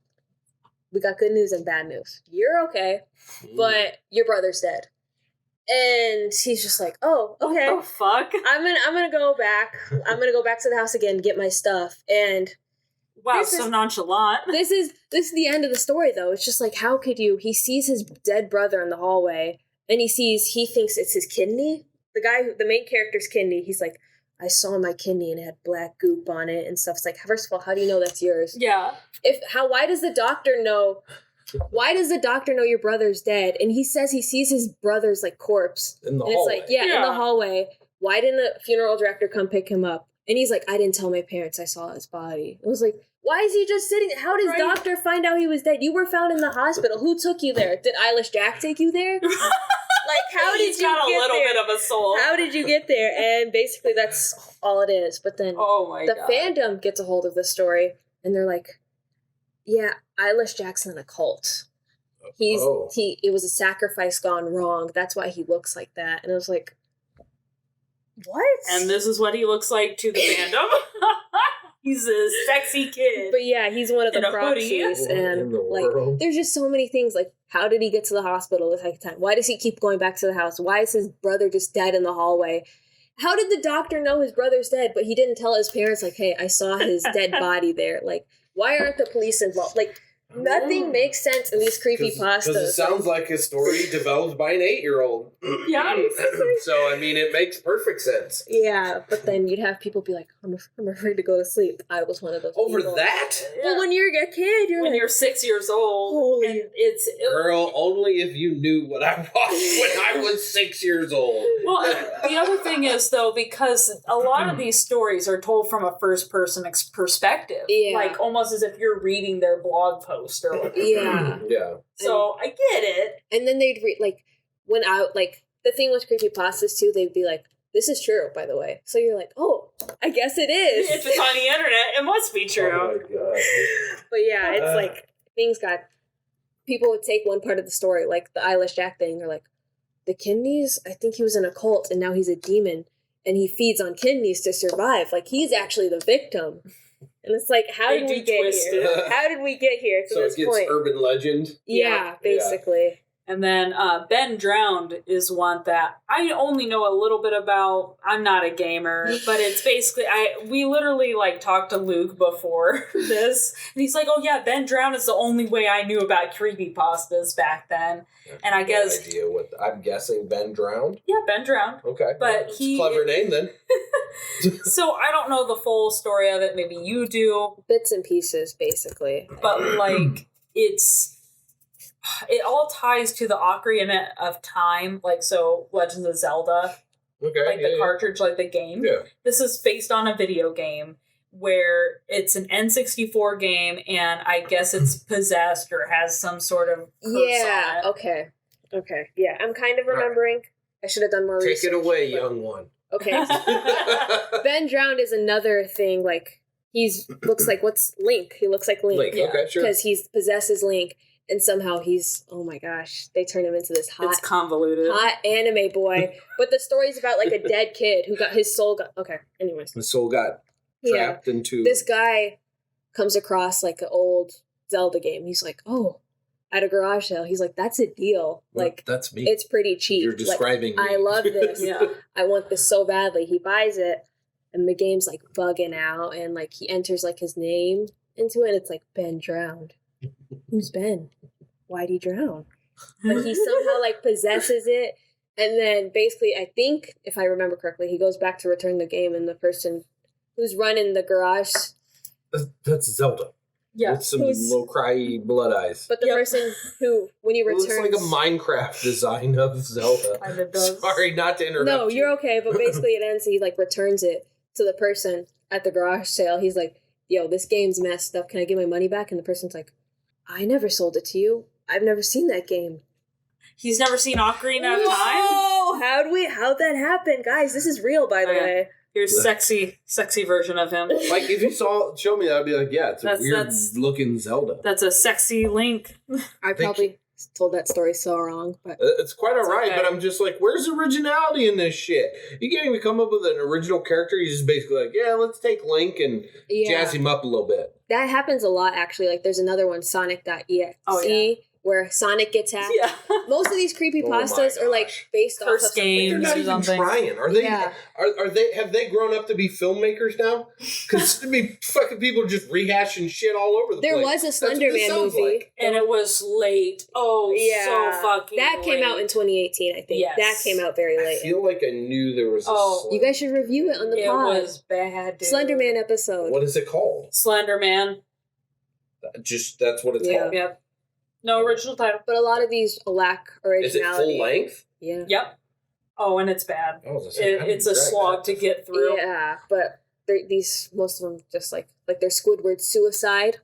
we got good news and bad news. You're okay, but your brother's dead. And he's just like, oh, okay. What the fuck? I'm gonna go back. I'm gonna go back to the house again, get my stuff. And wow, so nonchalant. This is the end of the story, though. It's just like, how could you? He sees his dead brother in the hallway, and he thinks it's his kidney. The main character's kidney. He's like, I saw my kidney and it had black goop on it and stuff. It's like, first of all, how do you know that's yours? Yeah. Why does the doctor know? Why does the doctor know your brother's dead? And he says he sees his brother's like corpse in the hallway. It's like, in the hallway. Why didn't the funeral director come pick him up? And he's like, I didn't tell my parents I saw his body. I was like, why is he just sitting? How does doctor find out he was dead? You were found in the hospital. Who took you there? Did Eilish Jack take you there? Like, how did you get there? He's got a little bit of a soul. How did you get there? And basically, that's all it is. But then the fandom gets a hold of the story, and they're like, yeah, Eilish Jack's in a cult. It was a sacrifice gone wrong. That's why he looks like that. And I was like, what? And this is what he looks like to the fandom. He's a sexy kid. But yeah, he's one of the proxies. And like, there's just so many things. Like, how did he get to the hospital the second time? Why does he keep going back to the house? Why is his brother just dead in the hallway? How did the doctor know his brother's dead, but he didn't tell his parents, like, hey, I saw his dead body there? Like, why aren't the police involved? Like, nothing makes sense in these creepypastas. Because it sounds like a story developed by an 8-year-old. Yeah. So, I mean, it makes perfect sense. Yeah, but then you'd have people be like, I'm afraid to go to sleep. I was one of those Over people. that? Well, when you're a kid, you're 6 years old. Holy. And it's... Girl, only if you knew what I watched when I was 6 years old. Well, the other thing is, though, because a lot of these stories are told from a first-person perspective. Yeah. Like, almost as if you're reading their blog post or whatever. Yeah. Yeah. So, I get it. And then they'd read, like, the thing with creepypastas, too, they'd be like, this is true, by the way. So you're like, oh, I guess it is. If it's on the internet, it must be true. Oh, my God. But yeah, it's like, people would take one part of the story, like the Eilish Jack thing. They're like, the kidneys, I think he was in a cult, and now he's a demon, and he feeds on kidneys to survive. Like, he's actually the victim. And it's like, how did we get here? How did we get here to this point? So it gets urban legend? Yeah, basically. Yeah. And then Ben Drowned is one that I only know a little bit about. I'm not a gamer, but it's basically, we literally like talked to Luke before this, and he's like, oh yeah, Ben Drowned is the only way I knew about creepypastas back then. And I guess... No idea what, I'm guessing Ben Drowned? Yeah, Ben Drowned. Okay. But it's a clever name then. So I don't know the full story of it, maybe you do. Bits and pieces, basically. But like, it all ties to the Ocarina of Time, like, so Legends of Zelda, like the cartridge, like the game. Yeah. This is based on a video game where it's an N64 game, and I guess it's possessed or has some sort of curse on it. Okay. Yeah, I'm kind of remembering. I should have done more research. Take it away, young one. Okay. Ben Drowned is another thing, like, looks like, what's Link? He looks like Link. Yeah. Okay, sure. Because he possesses Link. And somehow oh my gosh, they turn him into this it's convoluted. hot anime boy. But the story's about like a dead kid who got his soul okay, anyways. His soul got trapped into... This guy comes across like an old Zelda game. He's like, oh, at a garage sale. He's like, that's a deal. Like, that's me. It's pretty cheap. You're describing like, me. I love this. Yeah. I want this so badly. He buys it, and the game's like bugging out, and like he enters like his name into it, and it's like, Ben drowned. Who's Ben? Why'd he drown? But he somehow like possesses it, and then basically, I think if I remember correctly, he goes back to return the game, and the person who's running the garage. That's Zelda. Yeah. With some little cryy blood eyes. But the person who, when he returns... It looks like a Minecraft design of Zelda. And it does. Sorry, not to interrupt. No, you're okay, but basically it ends, he like returns it to the person at the garage sale. He's like, yo, this game's messed up. Can I get my money back? And the person's like, I never sold it to you. I've never seen that game. He's never seen Ocarina of Time? Oh, how'd that happen? Guys, this is real, by the way. Here's sexy version of him. Like, if you show me that, I'd be like, yeah, it's a weird looking Zelda. That's a sexy Link. I probably told that story so wrong, but it's quite alright, okay. But I'm just like, where's originality in this shit? You can't even come up with an original character. You're just basically like, yeah, let's take Link and jazz him up a little bit. That happens a lot, actually. Like, there's another one, Sonic.exe. Oh, yeah. Where Sonic gets hacked. Yeah. Most of these creepypastas are like based off of games. They're not even trying. Are they? Yeah. Are they? Have they grown up to be filmmakers now? Because I mean, fucking people are just rehashing shit all over the place. There was a Slenderman movie, like. And it was late. Oh, yeah. So fucking. That came out in 2018, I think. Yes. That came out very late. I feel like I knew there was. You guys should review it on the pod. It was bad. Dude. Slenderman episode. What is it called? Slenderman. Just that's what it's called. Yep. No original title. But a lot of these lack originality. Is it full length? Yeah. Yep. Oh, and it's bad. It's a slog to get through. Yeah, but most of them just like their Squidward Suicide,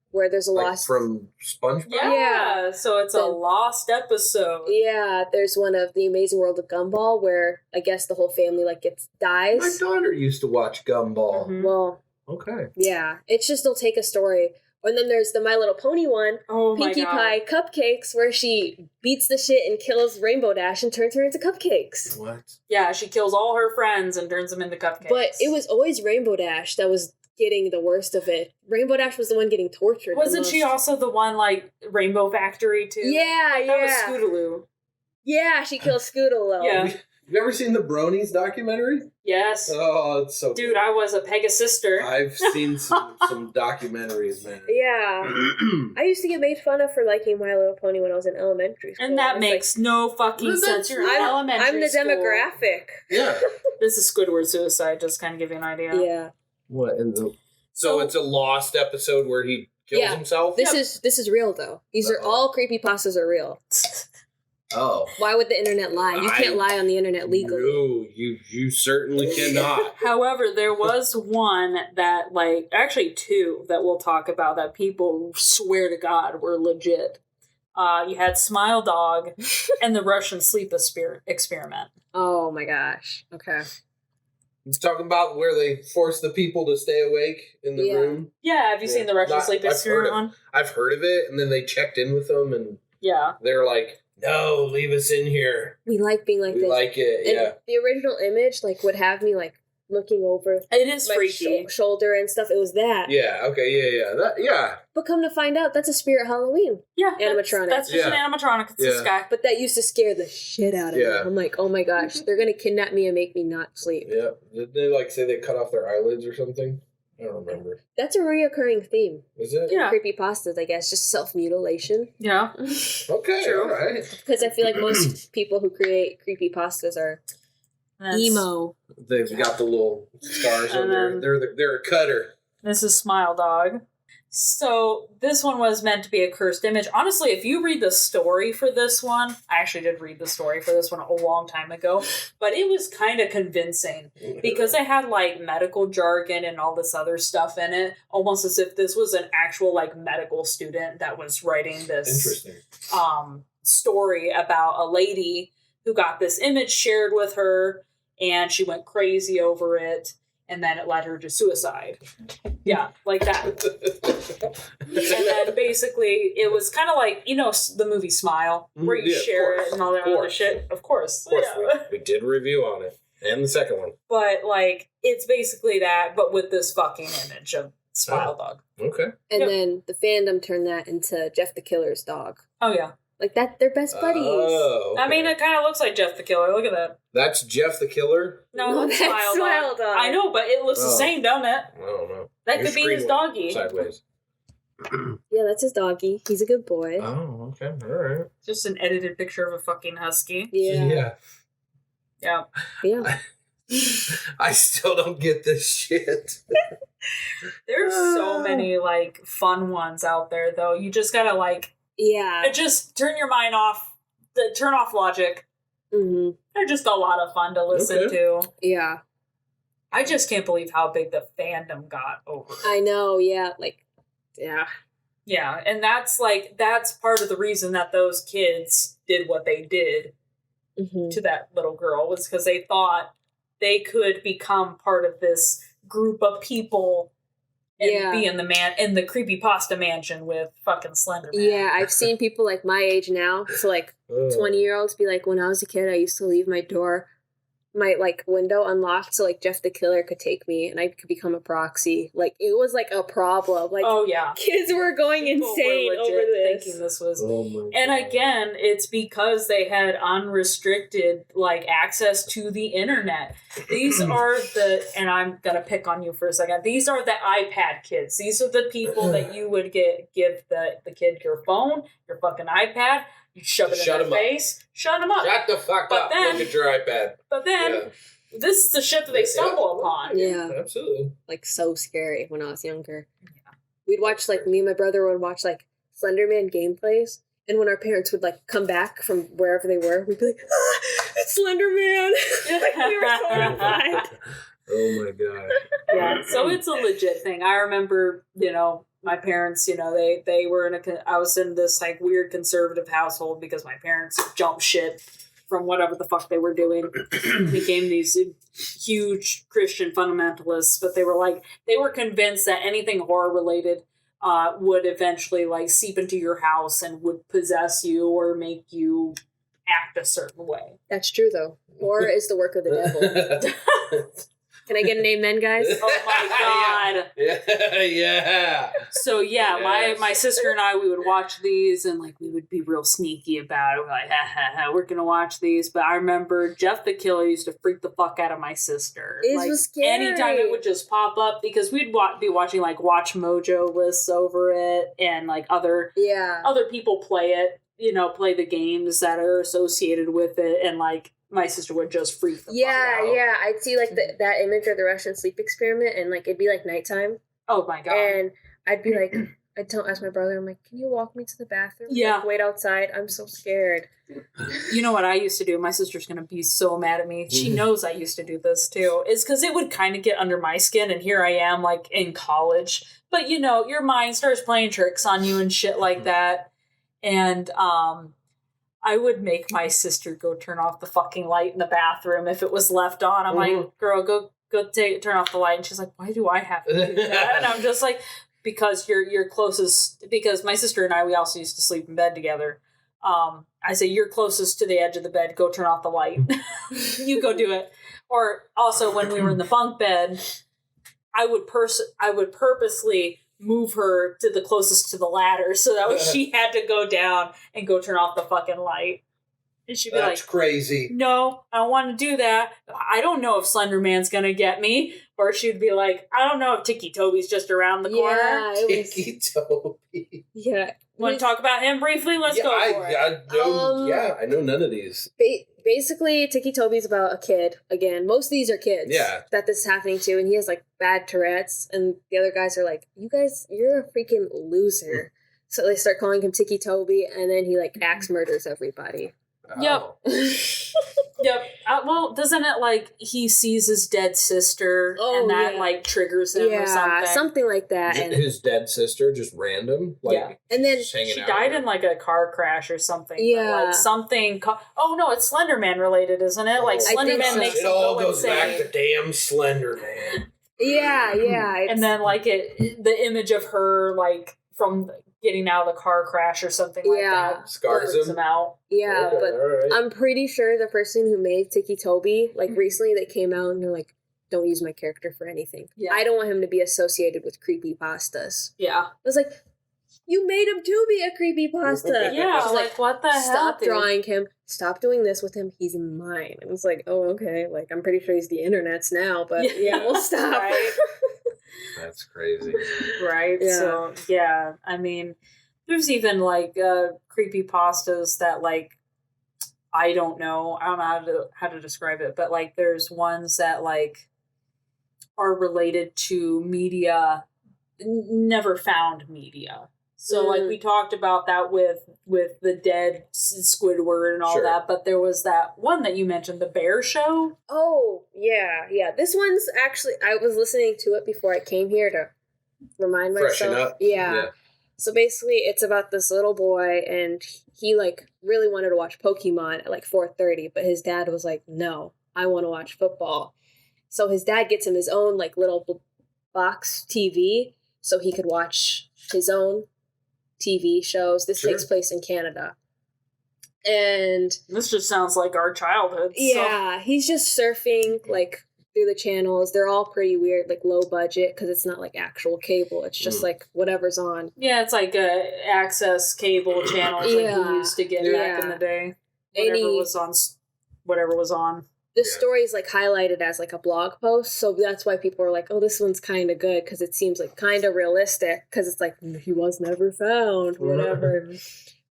where there's a lost from SpongeBob. Yeah, so it's a lost episode. Yeah, there's one of The Amazing World of Gumball where I guess the whole family dies. My daughter used to watch Gumball. Mm-hmm. Well, okay. Yeah, it's just they'll take a story. And then there's the My Little Pony one, Pinkie Pie Cupcakes, where she beats the shit and kills Rainbow Dash and turns her into cupcakes. What? Yeah, she kills all her friends and turns them into cupcakes. But it was always Rainbow Dash that was getting the worst of it. Rainbow Dash was the one getting tortured. Wasn't she also the one, like, Rainbow Factory, too? Yeah, That was Scootaloo. Yeah, she kills Scootaloo. Yeah. You ever seen the Bronies documentary? Yes. Oh, it's so Dude, I was a Pegasister. I've seen some documentaries, man. Yeah. I used to get made fun of for liking My Little Pony when I was in elementary school. And that makes no fucking sense. You're in elementary I'm the school. Demographic. Yeah. This is Squidward Suicide, just kind of give you an idea. Yeah. What in the... So it's a lost episode where he kills himself? This is real, though. These are all creepypastas are real. Oh. Why would the internet lie? You can't lie on the internet legally. No, you certainly cannot. However, there was one that, like, actually two that we'll talk about that people swear to God were legit. You had Smile Dog and the Russian Sleep Experiment. Oh my gosh. Okay. It's talking about where they force the people to stay awake in the room. Yeah, have you seen the Russian Sleep Experiment one? I've heard of it, and then they checked in with them, and they're like, no, leave us in here. We like being like this. We like it, and the original image, like, would have me, like, looking over it is my freaky. Shoulder and stuff. It was that. Yeah, okay, yeah. But come to find out, that's a Spirit Halloween. Yeah. Animatronic. That's just an animatronic. It's this guy. But that used to scare the shit out of me. I'm like, oh my gosh, they're going to kidnap me and make me not sleep. Yeah. Did they, like, say they cut off their eyelids or something? I don't remember. That's a reoccurring theme. Is it? Yeah. Creepypastas, I guess. Just self-mutilation. Yeah. Okay, all right. Because I feel like most people who create creepypastas are emo. They've got the little scars on there. They're a cutter. This is Smile Dog. So this one was meant to be a cursed image. Honestly, if you read the story for this one, I actually did read the story for this one a long time ago, but it was kind of convincing because it had like medical jargon and all this other stuff in it, almost as if this was an actual like medical student that was writing this story about a lady who got this image shared with her and she went crazy over it. And then it led her to suicide. Yeah, like that. And then basically, it was kind of like, you know, the movie Smile, where you share it and all that other shit. Of course. We did a review on it. And the second one. But, like, it's basically that, but with this fucking image of Smile dog. Okay. And Yep. then the fandom turned that into Jeff the Killer's dog. Oh, yeah. Like that, they're best buddies. Oh, okay. I mean, it kind of looks like Jeff the Killer. Look at that. That's Jeff the Killer? No, that's Smile dog. Dog. I know, but it looks the Oh. same, don't it? I don't know. That You're could be his screaming doggy. Sideways. Yeah, that's his doggy. He's a good boy. Oh, okay. All right. Just an edited picture of a fucking husky. Yeah. Yeah. Yeah. I still don't get this shit. There's so many, like, fun ones out there, though. You just gotta, like, Yeah. just turn your mind off, turn off logic. Mm-hmm. They're just a lot of fun to listen Okay. to. Yeah. I just can't believe how big the fandom got over it. I know. Yeah. Like, yeah. Yeah, and that's part of the reason that those kids did what they did Mm-hmm. to that little girl, was because they thought they could become part of this group of people and be in the Creepypasta mansion with fucking Slenderman. Yeah, I've seen people like my age now, so like 20-year-olds be like, when I was a kid, I used to leave my door, my like window unlocked so like Jeff the Killer could take me and I could become a proxy. Like it was like a problem. Like Oh yeah. kids were going People insane were legit over this. thinking this was Oh my And God. again, it's because they had unrestricted like access to the internet. These are and I'm gonna pick on you for a second. These are the iPad kids. These are the people that you would give the kid your phone, your fucking iPad. You shove it Shut in 'em their up. face. Shut them up. Shut the fuck But up. then- Look at your iPad. But then Yeah. this is the shit that they stumble upon. Yeah. Absolutely. Like so scary when I was younger. We'd watch like me and my brother would watch like Slenderman gameplays, and when our parents would like come back from wherever they were, we'd be like, it's Slenderman. Like we were horrified. Oh my God. Yeah, so it's a legit thing. I remember, my parents, they were I was in this like weird conservative household because my parents jumped shit from whatever the fuck they were doing, became these huge Christian fundamentalists, but they were convinced that anything horror related would eventually like seep into your house and would possess you or make you act a certain way. That's true though. Horror is the work of the devil. Can I get a name then, guys? Oh my God. Yeah. So yeah, Yes. my sister and I, we would watch these and like we would be real sneaky about it. We're like, ha ha ha, we're gonna watch these. But I remember Jeff the Killer used to freak the fuck out of my sister. It like, was scary. Anytime it would just pop up because we'd be watching like Watch Mojo lists over it and like other people play it. Play the games that are associated with it, and like my sister would just freak the fuck out. Yeah. I'd see like that image of the Russian sleep experiment, and like it'd be like nighttime, Oh my God. and I'd be like, I'd ask my brother, I'm like, can you walk me to the bathroom? Yeah. Like, wait outside. I'm so scared. You know what I used to do? My sister's going to be so mad at me. She knows I used to do this too. It's because it would kind of get under my skin, and here I am, like, in college. But, your mind starts playing tricks on you and shit like that. And I would make my sister go turn off the fucking light in the bathroom if it was left on. I'm like, girl, go turn off the light. And she's like, why do I have to do that? And I'm just like, because you're closest, because my sister and I, we also used to sleep in bed together. I say, you're closest to the edge of the bed, go turn off the light. You go do it. Or also when we were in the bunk bed, I would purposely move her to the closest to the ladder so that way she had to go down and go turn off the fucking light. And she'd be That's like, crazy. no, I don't want to do that. I don't know if Slenderman's going to get me. Or she'd be like, I don't know if Ticci-Toby's just around the corner. Yeah, it was. Ticci-Toby. Yeah. Want to talk about him briefly? Let's go for it. I know none of these. Basically, Ticci-Toby's about a kid. Again, most of these are kids. Yeah. That this is happening to, and he has like bad Tourette's, and the other guys are like, "You guys, you're a freaking loser." So they start calling him Ticci-Toby, and then he like axe murders everybody. Yep. Yep. Well, doesn't it like he sees his dead sister and that like triggers him or something? Something like that. And His dead sister, just random? Like, and then just hanging she out died with in like a car crash or something. Yeah. Like something. Oh no, it's Slenderman related, isn't it? Like I think Slenderman so. makes It him all go goes insane. back to damn Slender Man. yeah. And then like the image of her like from getting out of the car crash or something like that Scars freaks him. out. Yeah, Okay, but all right. I'm pretty sure the person who made Ticci-Toby, like recently they came out and they're like, don't use my character for anything. Yeah. I don't want him to be associated with creepypastas. Yeah. I was like, you made him to be a creepypasta. Yeah, She's like, what the hell, stop dude? drawing him. Stop doing this with him. He's mine. And it's like, oh, okay. Like, I'm pretty sure he's the internet's now, but yeah, we'll stop. Right. That's crazy. Right? Yeah. So, yeah, I mean, there's even, like, creepypastas that, like, I don't know how to describe it, but, like, there's ones that, like, are related to media, never found media. So, like, we talked about that with the dead Squidward and all that, but there was that one that you mentioned, the Bear Show. Oh, yeah, yeah. This one's actually, I was listening to it before I came here to remind Freshen myself. up. Yeah. So basically, it's about this little boy, and he, like, really wanted to watch Pokemon at, like, 4:30, but his dad was like, no, I want to watch football. So his dad gets him his own, like, little box TV so he could watch his own TV shows. This takes place in Canada. And this just sounds like our childhood. Yeah, he's just surfing, like, through the channels. They're all pretty weird, like, low budget, because it's not, like, actual cable. It's just, like, whatever's on. Yeah, it's like access cable channels like we used to get back in the day. Whatever was on. The story's, like, highlighted as, like, a blog post, so that's why people are like, oh, this one's kind of good, because it seems, like, kind of realistic, because it's like, he was never found, whatever.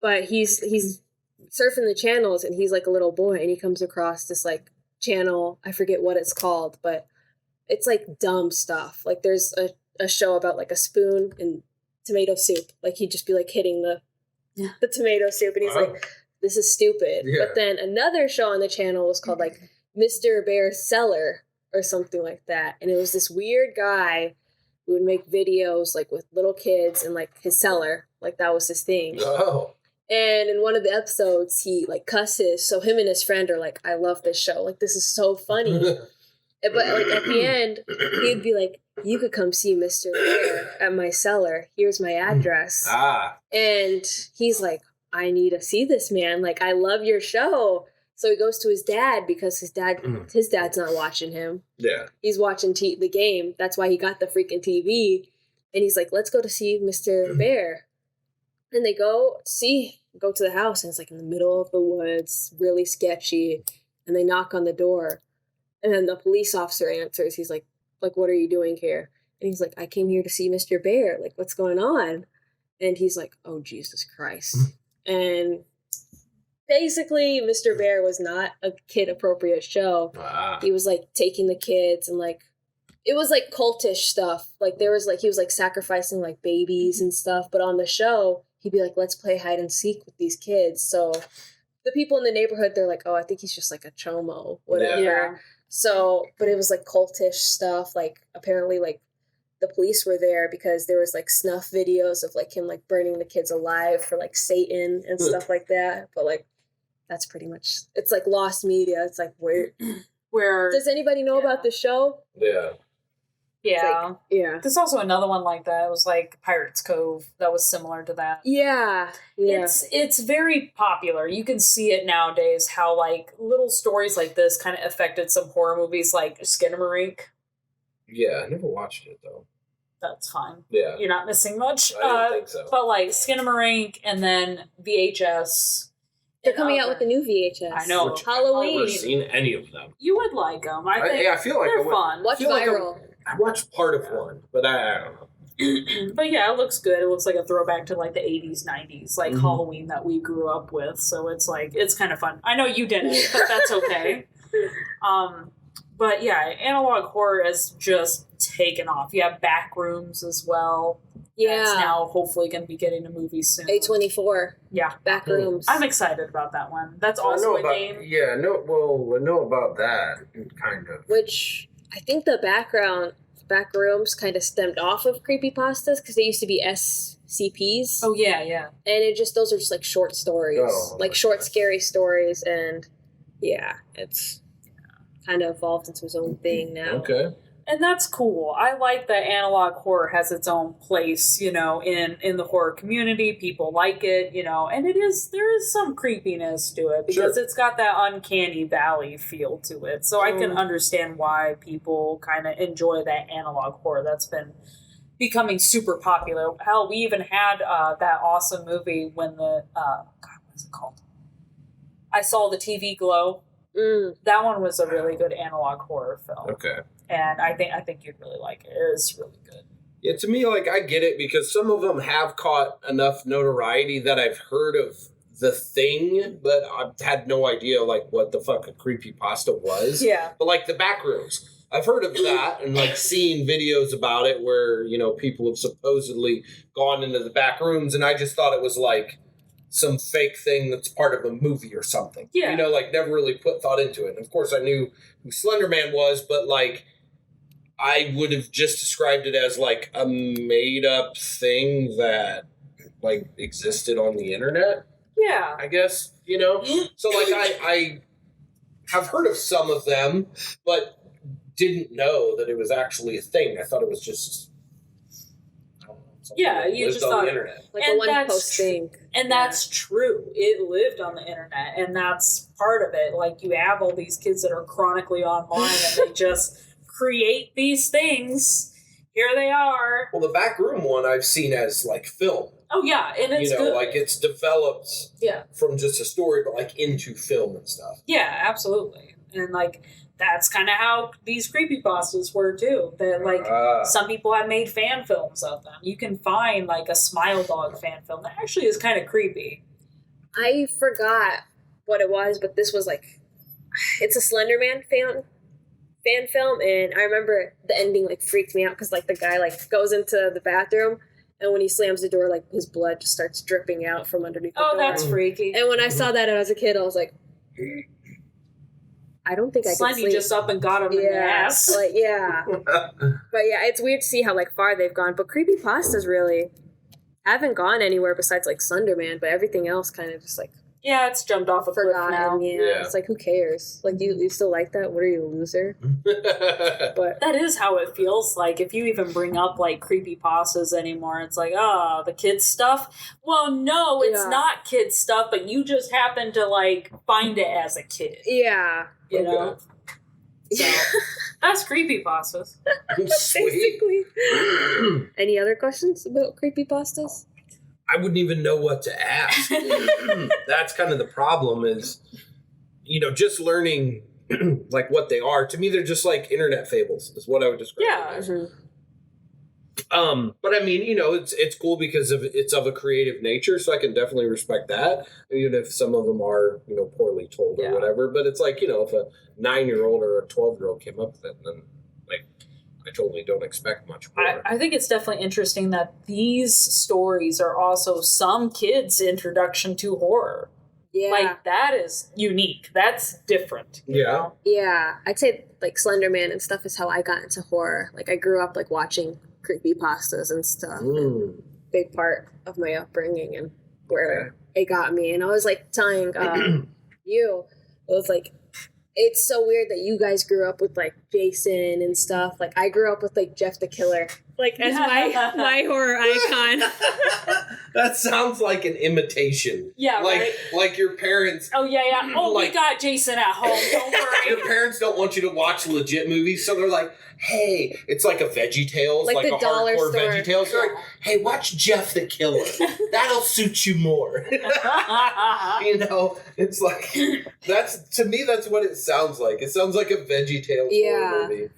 But he's surfing the channels, and he's, like, a little boy, and he comes across this, like, channel, I forget what it's called, but it's, like, dumb stuff. Like, there's a show about, like, a spoon and tomato soup. Like, he'd just be, like, hitting the tomato soup, and he's like, this is stupid. Yeah. But then another show on the channel was called, like, Mr. Bear's Cellar or something like that. And it was this weird guy who would make videos, like, with little kids and, like, his cellar. Like, that was his thing. Oh. And in one of the episodes, he, like, cusses. So him and his friend are like, I love this show. Like, this is so funny. But, like, at the end, he'd be like, you could come see Mr. Bear at my cellar. Here's my address. And he's like, I need to see this, man. Like, I love your show. So he goes to his dad because his dad's not watching him. Yeah. He's watching the game. That's why he got the freaking TV. And he's like, let's go to see Mr. Bear. And they go to the house, and it's, like, in the middle of the woods, really sketchy. And they knock on the door. And then the police officer answers. He's like, what are you doing here? And he's like, I came here to see Mr. Bear. Like, what's going on? And he's like, oh, Jesus Christ. And basically, Mr. Bear was not a kid-appropriate show. He was, like, taking the kids and, like, it was, like, cultish stuff. Like, there was, like, he was, like, sacrificing, like, babies and stuff. But on the show, he'd be like, let's play hide and seek with these kids. So the people in the neighborhood, they're like, oh, I think he's just, like, a chomo, whatever. Yeah. So, but it was, like, cultish stuff. Like, apparently, like, the police were there because there was, like, snuff videos of, like, him, like, burning the kids alive for, like, Satan and stuff like that. But, like, that's pretty much, it's, like, lost media. It's, like, where does anybody know about the show? Yeah. Yeah. Like, yeah. There's also another one like that. It was like Pirates Cove that was similar to that. Yeah. Yeah. It's very popular. You can see it nowadays how, like, little stories like this kind of affected some horror movies like Skinamarink. Yeah, I never watched it, though. That's fine. Yeah. You're not missing much. I don't think so. But, like, Skinamarink and then VHS. They're coming out with a new VHS. I know. Halloween. I've never seen any of them. You would like them. I think I feel like they're fun. Watch Viral. I watched part of one, but I don't know. But yeah, it looks good. It looks like a throwback to, like, the 80s, 90s, like, Halloween that we grew up with. So it's, like, it's kind of fun. I know you didn't, but that's okay. But yeah, analog horror has just taken off. You have Backrooms as well. Yeah. That's now hopefully going to be getting a movie soon. A24. Yeah. Backrooms. I'm excited about that one. That's also a game. Yeah, I know about that, kind of. Which, I think the Backrooms kind of stemmed off of Creepypastas, because they used to be SCPs. Oh, yeah, yeah. And those are just, like, short stories. Like, short, scary stories, and yeah, it's kind of evolved into its own thing now. Okay. And that's cool. I like that analog horror has its own place, in the horror community. People like it, and there is some creepiness to it because it's got that uncanny valley feel to it. So I can understand why people kind of enjoy that analog horror that's been becoming super popular. Hell, we even had that awesome movie when God, what is it called? I Saw the TV Glow. That one was a really good analog horror film. Okay. And I think you'd really like it. It is really good. Yeah, to me, like, I get it because some of them have caught enough notoriety that I've heard of the thing, but I've had no idea, like, what the fuck a creepypasta was. Yeah. But, like, the back rooms. I've heard of that and, like, seen videos about it where, people have supposedly gone into the back rooms, and I just thought it was, like, some fake thing that's part of a movie or something. Yeah. Like, never really put thought into it. And, of course, I knew who Slenderman was, but, like, I would have just described it as, like, a made-up thing that, like, existed on the internet. Yeah. I guess, So, like, I have heard of some of them, but didn't know that it was actually a thing. I thought it was just, I don't know, something that you lived just on thought the internet. Like a one-post thing. And that's true. It lived on the internet, and that's part of it. Like, you have all these kids that are chronically online, and they just create these things. Here they are. Well, the back room one I've seen as, like, film. Oh, yeah, and it's good. Like, it's developed from just a story, but, like, into film and stuff. Yeah, absolutely. And, like, that's kind of how these creepypastas were, too. That, like, some people have made fan films of them. You can find, like, a Smile Dog fan film that actually is kind of creepy. I forgot what it was, but this was, like, it's a Slenderman fan film, and I remember the ending, like, freaked me out because, like, the guy, like, goes into the bathroom, and when he slams the door, like, his blood just starts dripping out from underneath the door. Oh, that's freaky. And when I saw that as a kid, I was like, I don't think I could sleep. Slendy just up and got him in the ass. Like, yeah. But yeah, it's weird to see how, like, far they've gone. But creepypastas really haven't gone anywhere besides, like, Slenderman, but everything else kind of just, like, yeah, it's jumped off a cliff now. Yeah, it's like, who cares? Like, you still like that? What are you, a loser? But that is how it feels. Like, if you even bring up, like, creepypastas anymore, it's like, the kids stuff. Well, no, it's not kids stuff, but you just happen to, like, find it as a kid. Yeah. You know? So, that's creepypastas. Basically. Any other questions about creepypastas? I wouldn't even know what to ask. That's kind of the problem is, just learning like what they are. To me, they're just like internet fables is what I would describe them as. But I mean, it's cool because it's of a creative nature, so I can definitely respect that. Even if some of them are, poorly told or whatever. But it's like, if a 9-year-old or a 12-year-old came up with it, then like I totally don't expect much more. I think it's definitely interesting that these stories are also some kids' introduction to horror. Yeah. Like, that is unique. That's different. You know? Yeah. I'd say, like, Slenderman and stuff is how I got into horror. Like, I grew up, like, watching creepypastas and stuff. And big part of my upbringing and where it got me. And I was, like, telling it was, like, it's so weird that you guys grew up with, like, Jason and stuff. Like, I grew up with, like, Jeff the Killer. Like, as my horror icon. That sounds like an imitation. Yeah, like your parents. Oh, yeah. Oh, we got Jason at home. Don't worry. Your parents don't want you to watch legit movies, so they're like, hey, it's like a VeggieTales, like the a dollar hardcore store. VeggieTales. They're like, hey, watch Jeff the Killer. That'll suit you more. It's like, to me, that's what it sounds like. It sounds like a VeggieTales horror movie.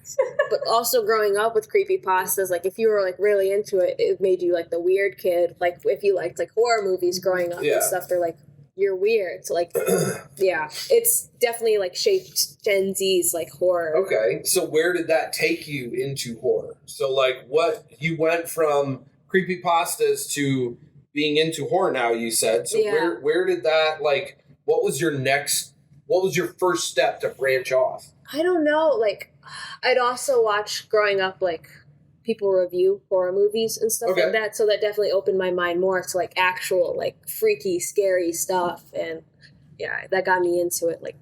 But also growing up with creepypastas, like, if you were, like, really into it, it made you, like, the weird kid. Like, if you liked, like, horror movies growing up and stuff, they're like, you're weird. So, like, it's definitely, like, shaped Gen Z's, like, horror. Okay, so where did that take you into horror? So, like, what, you went from creepypastas to being into horror now, you said. So where did that, like, what was your first step to branch off? I don't know. Like, I'd also watch growing up, like, people review horror movies and stuff like that. So that definitely opened my mind more to, like, actual, like, freaky, scary stuff. And that got me into it, like,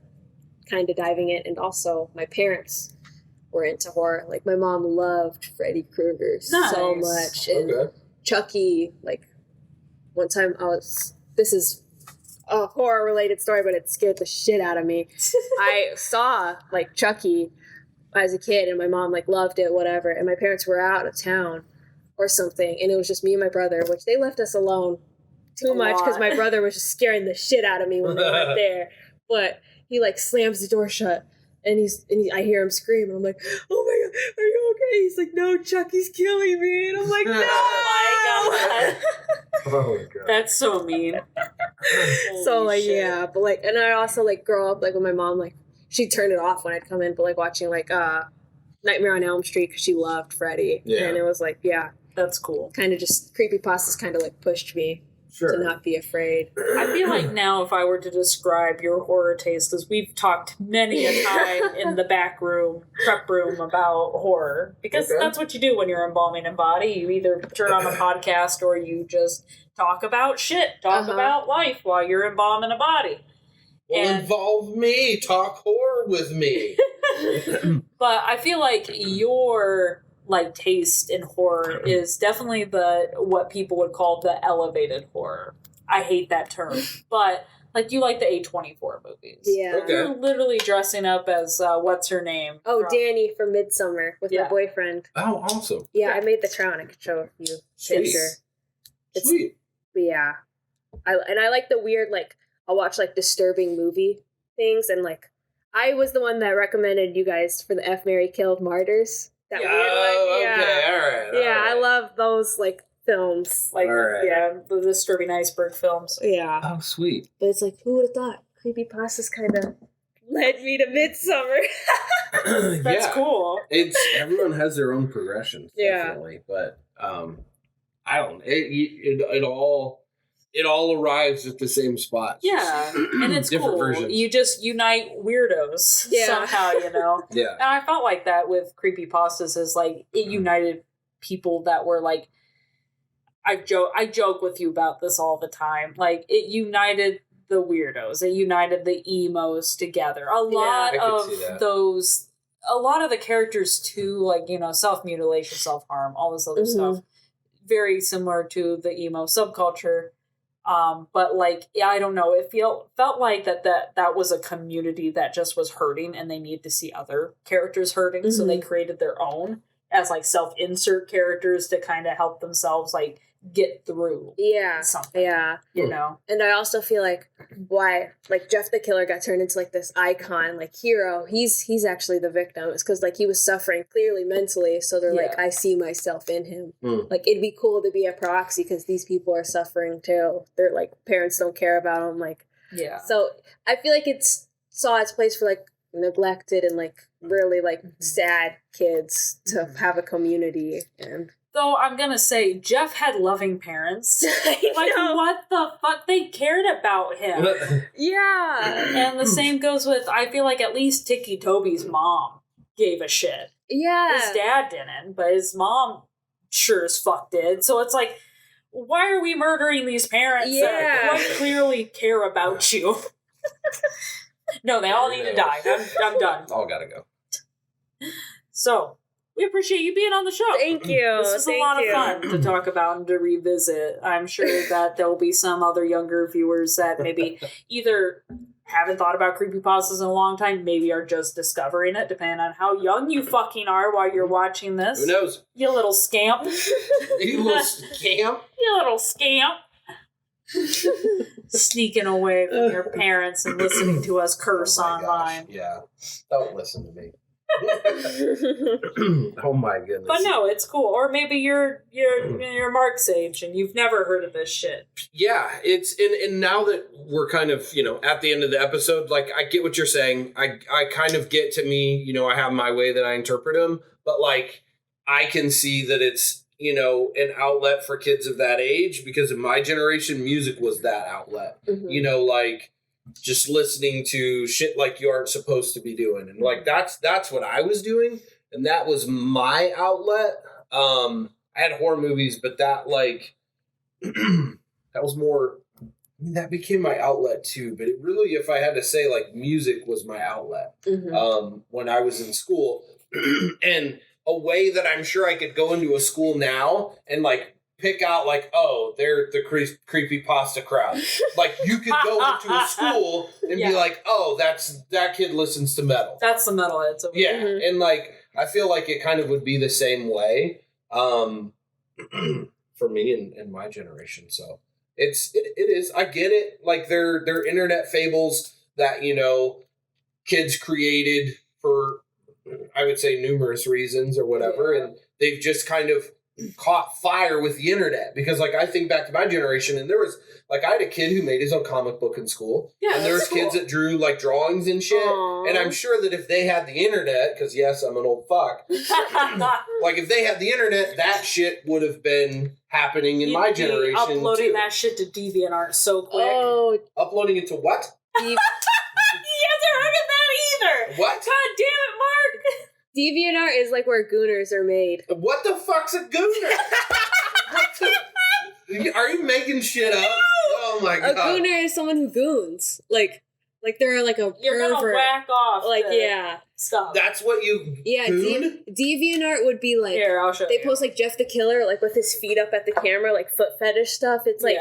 kind of diving in. And also my parents were into horror. Like my mom loved Freddy Krueger so much, and Chucky. Like one time this is a horror related story, but it scared the shit out of me. I saw like Chucky as a kid, and my mom like loved it, whatever. And my parents were out of town or something, and it was just me and my brother, which they left us alone too much because my brother was just scaring the shit out of me when they weren't there. But he like slams the door shut, and I hear him scream, and I'm like, "Oh my god, are you okay?" He's like, "No, Chucky's killing me," and I'm like, "No!" Oh my god. Oh god. That's so mean. So like shit. Yeah, but like, and I also like grow up like with my mom, like she'd turn it off when I'd come in, but like watching like Nightmare on Elm Street because she loved Freddy, and it was like that's cool. Kind of just Creepypastas kind of like pushed me to not be afraid. I feel like now if I were to describe your horror taste, because we've talked many a time in the back room, prep room about horror, because that's what you do when you're embalming a body. You either turn on a podcast or you just talk about shit, about life while you're embalming a body. Well, involve me. Talk horror with me. But I feel like your like taste in horror is definitely what people would call the elevated horror. I hate that term, but like you like the A24 movies. Yeah, you're literally dressing up as what's her name? Danny from Midsummer with my boyfriend. Oh, awesome! Yeah, I made the crown. I could show you a picture. Sweet. Yeah, I like the weird like I'll watch like disturbing movie things, and like I was the one that recommended you guys for the F, Mary Killed Martyrs. That weird one. Yeah. Okay, all right. Yeah, I love those like films. Like the disturbing iceberg films. Yeah. Oh, sweet. But it's like, who would have thought? Creepypastas kind of led me to Midsummer. That's cool. Everyone has their own progressions, definitely. But I don't. It all arrives at the same spot. Yeah, and it's different cool. Versions. You just unite weirdos somehow, you know? Yeah. And I felt like that with Creepypastas is like, it united people that were like, I joke with you about this all the time. Like, it united the weirdos. It united the emos together. A lot of the characters too, like, you know, self-mutilation, self-harm, all this other stuff. Very similar to the emo subculture. But like, I don't know, it felt like that was a community that just was hurting and they needed to see other characters hurting. So they created their own as like self-insert characters to kind of help themselves like get through something. Yeah. You know? And I also feel like why like Jeff the Killer got turned into like this icon, like hero. He's actually the victim. It's because like he was suffering clearly mentally. So they're like, I see myself in him. Like it'd be cool to be a proxy because these people are suffering too. They're like parents don't care about them. Like So I feel like saw its place for like neglected and like really like sad kids to have a community. And though I'm gonna say Jeff had loving parents. Like what the fuck? They cared about him. And the same goes with, I feel like at least Ticci-Toby's mom gave a shit. Yeah. His dad didn't, but his mom sure as fuck did. So it's like, why are we murdering these parents that quite clearly care about you? No, they all need to die. I'm done. All gotta go. So, we appreciate you being on the show. Thank you. This is a lot of fun to talk about and to revisit. I'm sure that there'll be some other younger viewers that maybe either haven't thought about creepypastas in a long time, maybe are just discovering it, depending on how young you fucking are while you're watching this. Who knows? You little scamp. You little scamp. You little scamp. Sneaking away from your parents and listening to us curse online. Yeah. Don't listen to me. Oh my goodness. But no, it's cool. Or maybe you're Mark's age and you've never heard of this shit. Yeah, it's and now that we're kind of, you know, at the end of the episode, like I get what you're saying. I kind of get, to me, you know, I have my way that I interpret them, but like I can see that it's, you know, an outlet for kids of that age, because in my generation music was that outlet. You know, like just listening to shit like you aren't supposed to be doing. And like, that's what I was doing. And that was my outlet. I had horror movies, but that like, that was more, I mean, that became my outlet too. But it really, if I had to say, like music was my outlet. When I was in school, and a way that I'm sure I could go into a school now and like pick out like, oh, they're the creepypasta crowd. Like you could go into a school and be like, oh, that kid listens to metal. That's the metalheads. Yeah, and like I feel like it kind of would be the same way for me and my generation. So it is. I get it. Like they're internet fables that kids created for, I would say, numerous reasons or whatever, and they've just kind of caught fire with the internet. Because like I think back to my generation, and there was like I had a kid who made his own comic book in school, and there was kids that drew like drawings and shit. Aww. And I'm sure that if they had the internet, because yes, I'm an old fuck, like if they had the internet, that shit would have been happening in my generation. Uploading that shit to DeviantArt so quick. Oh, uploading it to what? You hasn't heard of that either. What? God damn it, Mark. DeviantArt is like where gooners are made. What the fuck's a gooner? Are you making shit up? Oh my god. A gooner is someone who goons. Like they're like a You're pervert. gonna whack off. Like stuff. That's what you goon? DeviantArt would be like, here, I'll show they you. post like Jeff the Killer, like with his feet up at the camera, like foot fetish stuff. It's like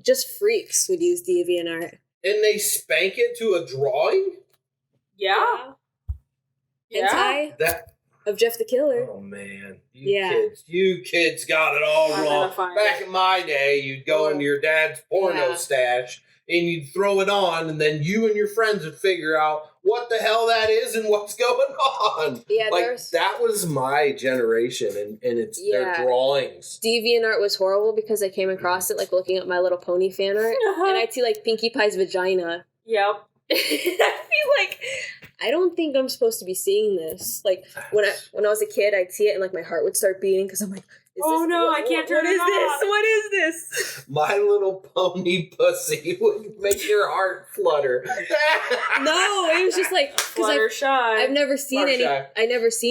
just freaks would use DeviantArt. And they spank it to a drawing? Yeah. Hentai of Jeff the Killer. Oh man, you kids got it all wrong. Back in my day, you'd go into your dad's porno stash and you'd throw it on, and then you and your friends would figure out what the hell that is and what's going on. Yeah, like that was my generation, and it's their drawings. DeviantArt was horrible because I came across it like looking at My Little Pony fan art, and I'd see like Pinkie Pie's vagina. Yep. I'd be like, I don't think I'm supposed to be seeing this. Like when I was a kid, I'd see it and like my heart would start beating because I'm like, I can't turn it off. What is this? My Little Pony pussy would make your heart flutter. No, it was just like I've never seen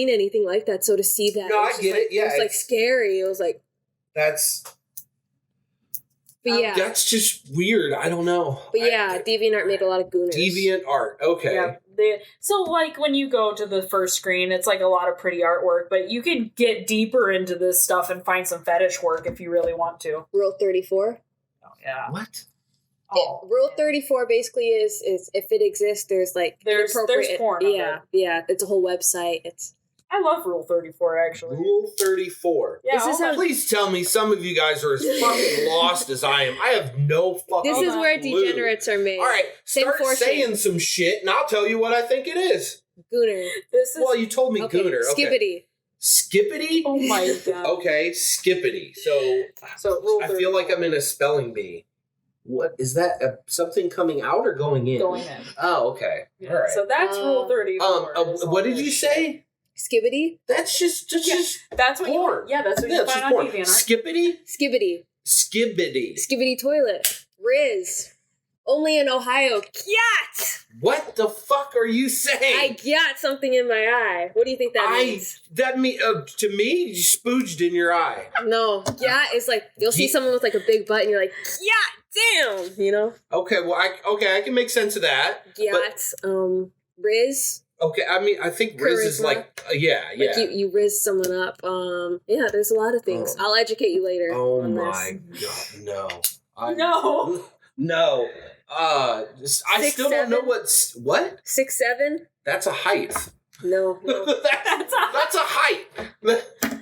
anything like that. So to see that, no, I get it. Yeah, it was like scary. It was like that's just weird. I don't know. But DeviantArt made a lot of gooners. DeviantArt, okay. Yeah. So like when you go to the first screen, it's like a lot of pretty artwork, but you can get deeper into this stuff and find some fetish work if you really want to. Rule 34. Oh yeah. What? Rule 34 basically is if it exists, there's porn. Yeah. It's a whole website. I love Rule 34, actually. Rule 34. Yeah, please tell me some of you guys are as fucking lost as I am. I have no fucking This is where degenerates are made. All right, start saying some shit, and I'll tell you what I think it is. Gooner. Well, you told me gooner. Skippity. Skippity? Oh my god. Okay, skippity. So Rule 34. I feel like I'm in a spelling bee. What is that? Something coming out or going in? Going in. Oh, okay. Yeah. All right. So that's Rule 34. What did you say? Skibbity? That's just that's what porn. That's what you find on DeviantArt. Skippity? Skibbity. Skibbity. Skibbity toilet. Riz. Only in Ohio. Got! What the fuck are you saying? I got something in my eye. What do you think that means? To me, you spooged in your eye. No. Got is like, you'll see someone with like a big butt and you're like, got damn! You know? Okay, well, I can make sense of that. Got, Riz. Okay, I mean, I think Riz is like, Like you riz someone up. There's a lot of things. I'll educate you later. Oh my god, no. No. I still don't know what? 6'7"? That's a height. No. that's a height.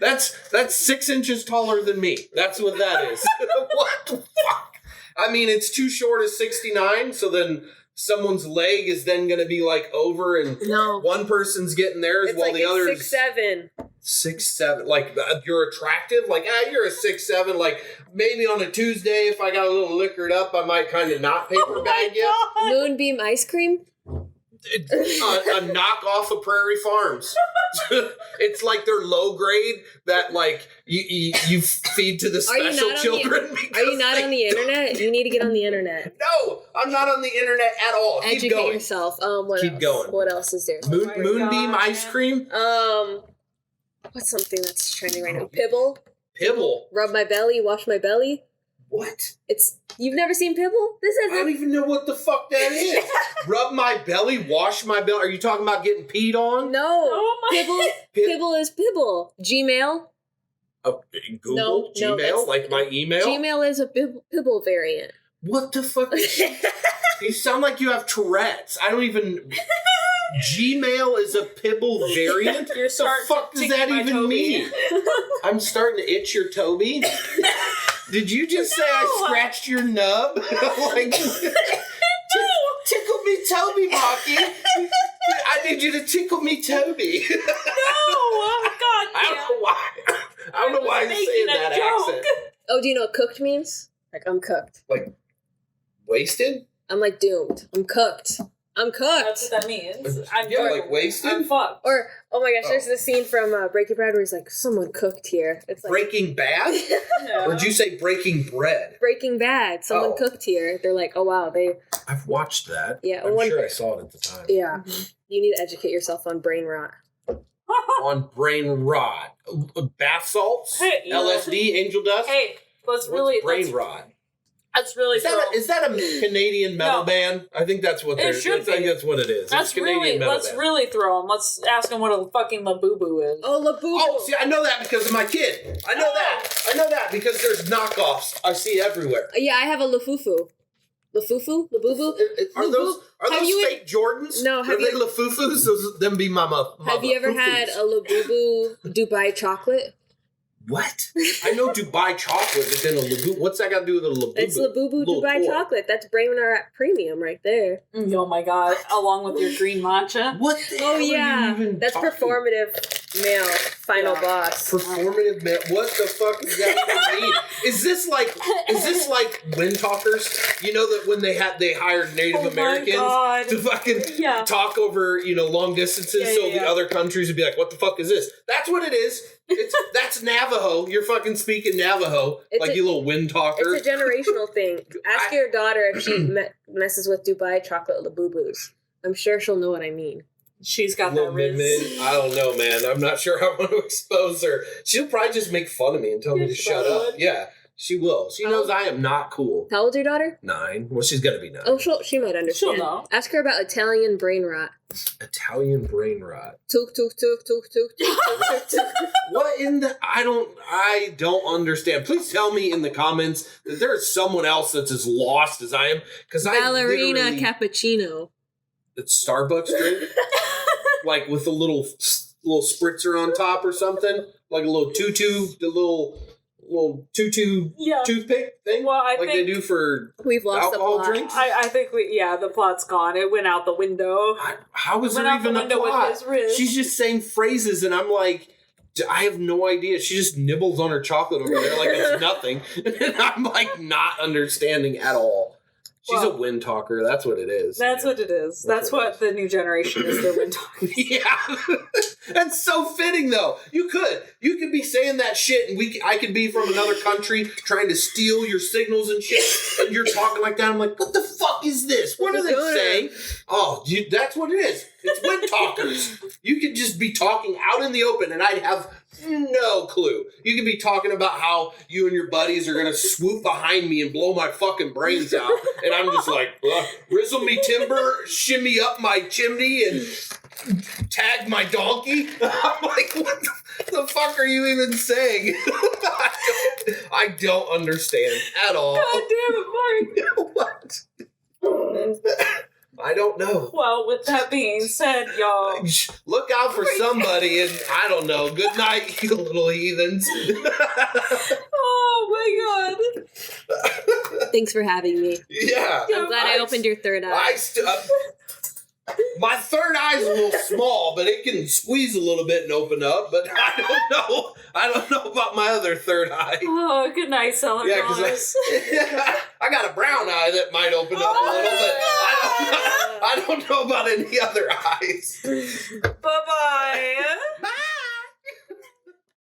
That's 6 inches taller than me. That's what that is. What the fuck? I mean, it's too short as 69, so then someone's leg is then going to be like over, and one person's getting theirs while the other's 6'7". 6'7". Like you're attractive. Like you're a 6'7". Like maybe on a Tuesday, if I got a little liquored up, I might kind of not paper bag you. Moonbeam ice cream. A knockoff of Prairie Farms. It's like they're low grade that like you feed to the special children. Are you not on the internet? You need to get on the internet. No, I'm not on the internet at all. Educate Keep going. yourself. Keep going. What else is there? Moonbeam ice cream. What's something that's trending right now? Pibble. Pibble. Rub my belly. Wash my belly. What? You've never seen Pibble? This I don't isn't. even know what the fuck that is. Rub my belly, wash my belly. Are you talking about getting peed on? No. Oh my- Pibble is Pibble. Gmail. Google? No, Gmail? that's- Like my email? Gmail is a Pibble variant. What the fuck? You sound like you have Tourette's. I don't even... Gmail is a Pibble variant? You're The starting fuck to does tickle that my even Toby. mean? I'm starting to itch your Toby? Did you just say I scratched your nub? Like, tickle me Toby, Marky. I need you to tickle me Toby. No! Oh, God. I don't know why. I don't know why I'm saying that accent. Oh, do you know what cooked means? Like, I'm cooked. Like, wasted? I'm like doomed. I'm cooked. I'm cooked. That's what that means. I'm Yeah, fucked. like wasted? I'm fucked. Or, oh my gosh, there's this scene from Breaking Bad where he's like, someone cooked here. It's like, Breaking Bad? No. Or did you say Breaking Bread? Breaking Bad, someone Oh. cooked here. They're like, oh wow, I've watched that. Yeah, I'm one- sure I saw it at the time. yeah. You need to educate yourself on brain rot. On brain rot. Bath salts? Hey, you know- LSD? Angel dust? Hey, let's What's really... brain let's, rot? let's really... Is that a Canadian metal No. band? I think that's what It they're... should I think be. that's what it is. Let's It's Canadian really, metal let's band. really throw him. Let's ask him what a fucking labubu is. Oh, Labubu. Oh, see, I know that because of my kid. I know that. I know that because there's knockoffs I see everywhere. Yeah, I have a Lafufu. Lafufu? Labubu? Are those Have you- fake Jordans? No, Are have they you- Lafufus? Those them be mama. Have you ever had a Labubu Dubai chocolate? What? I know Dubai chocolate, but then a Labubu. What's that got to do with a Labubu? It's Labubu Little Dubai toy. chocolate. That's brain rot premium right there. Oh my god! Along with your green matcha. What the hell Oh are you yeah, even that's talking? performative male final Yeah. boss. Performative man. What the fuck does that even mean? Is this like Wind Talkers? You know that when they hired Native Oh my Americans God. to fucking Yeah. talk over, long distances Yeah, so yeah, the yeah. other countries would be like, what the fuck is this? That's what it is. That's Navajo. You're fucking speaking Navajo. It's like a- you little wind talker. It's a generational thing. Ask your daughter if she messes with Dubai chocolate Labubus. I'm sure she'll know what I mean. She's got that Little riz. Min. I don't know, man. I'm not sure I want to expose her. She'll probably just make fun of me and tell me Yeah, to she shut probably up. would. Yeah, she will. She knows I am not cool. How old's your daughter? 9. Well, she's gonna be 9. Oh, she might understand. She'll know. Ask her about Italian brain rot. Italian brain rot. Took, took, took, took, took, took, took, took. What in the? I don't understand. Please tell me in the comments that there is someone else that's as lost as I am. Because I Ballerina literally- cappuccino. It's Starbucks drink, like with a little spritzer on top or something, like a little tutu Yeah. toothpick thing, Well, I like think they do for We've lost the alcohol plot. drinks. I think the plot's gone. It went out the window. How is Went there out the even a window with plot? his wrist. She's just saying phrases, and I'm like, I have no idea. She just nibbles on her chocolate over there like it's nothing, and I'm like not understanding at all. She's a Well, wind talker. That's what it is. That's what it is. That's what the new generation is. They're wind talkers. Yeah, that's so fitting though. You could be saying that shit, and I could be from another country trying to steal your signals and shit, and you're talking like that. I'm like, what the fuck is this? What are they saying? Oh, that's what it is. It's wind talkers. You could just be talking out in the open, and I'd have no clue. You could be talking about how you and your buddies are gonna swoop behind me and blow my fucking brains out, and I'm just like, rizzle me timber, shimmy up my chimney, and tag my donkey. I'm like, what the fuck are you even saying? I don't understand at all. God damn it, Mark. What? I don't know. Well, with that being said, y'all. Look out for somebody, and I don't know. Good night, you little heathens. Oh my god. Thanks for having me. Yeah. I'm glad I opened your third eye. My third eye's a little small, but it can squeeze a little bit and open up. But I don't know. I don't know about my other third eye. Oh, good night, Celebrate. Yeah, because I got a brown eye that might open up a little, but I don't know about any other eyes. Bye-bye.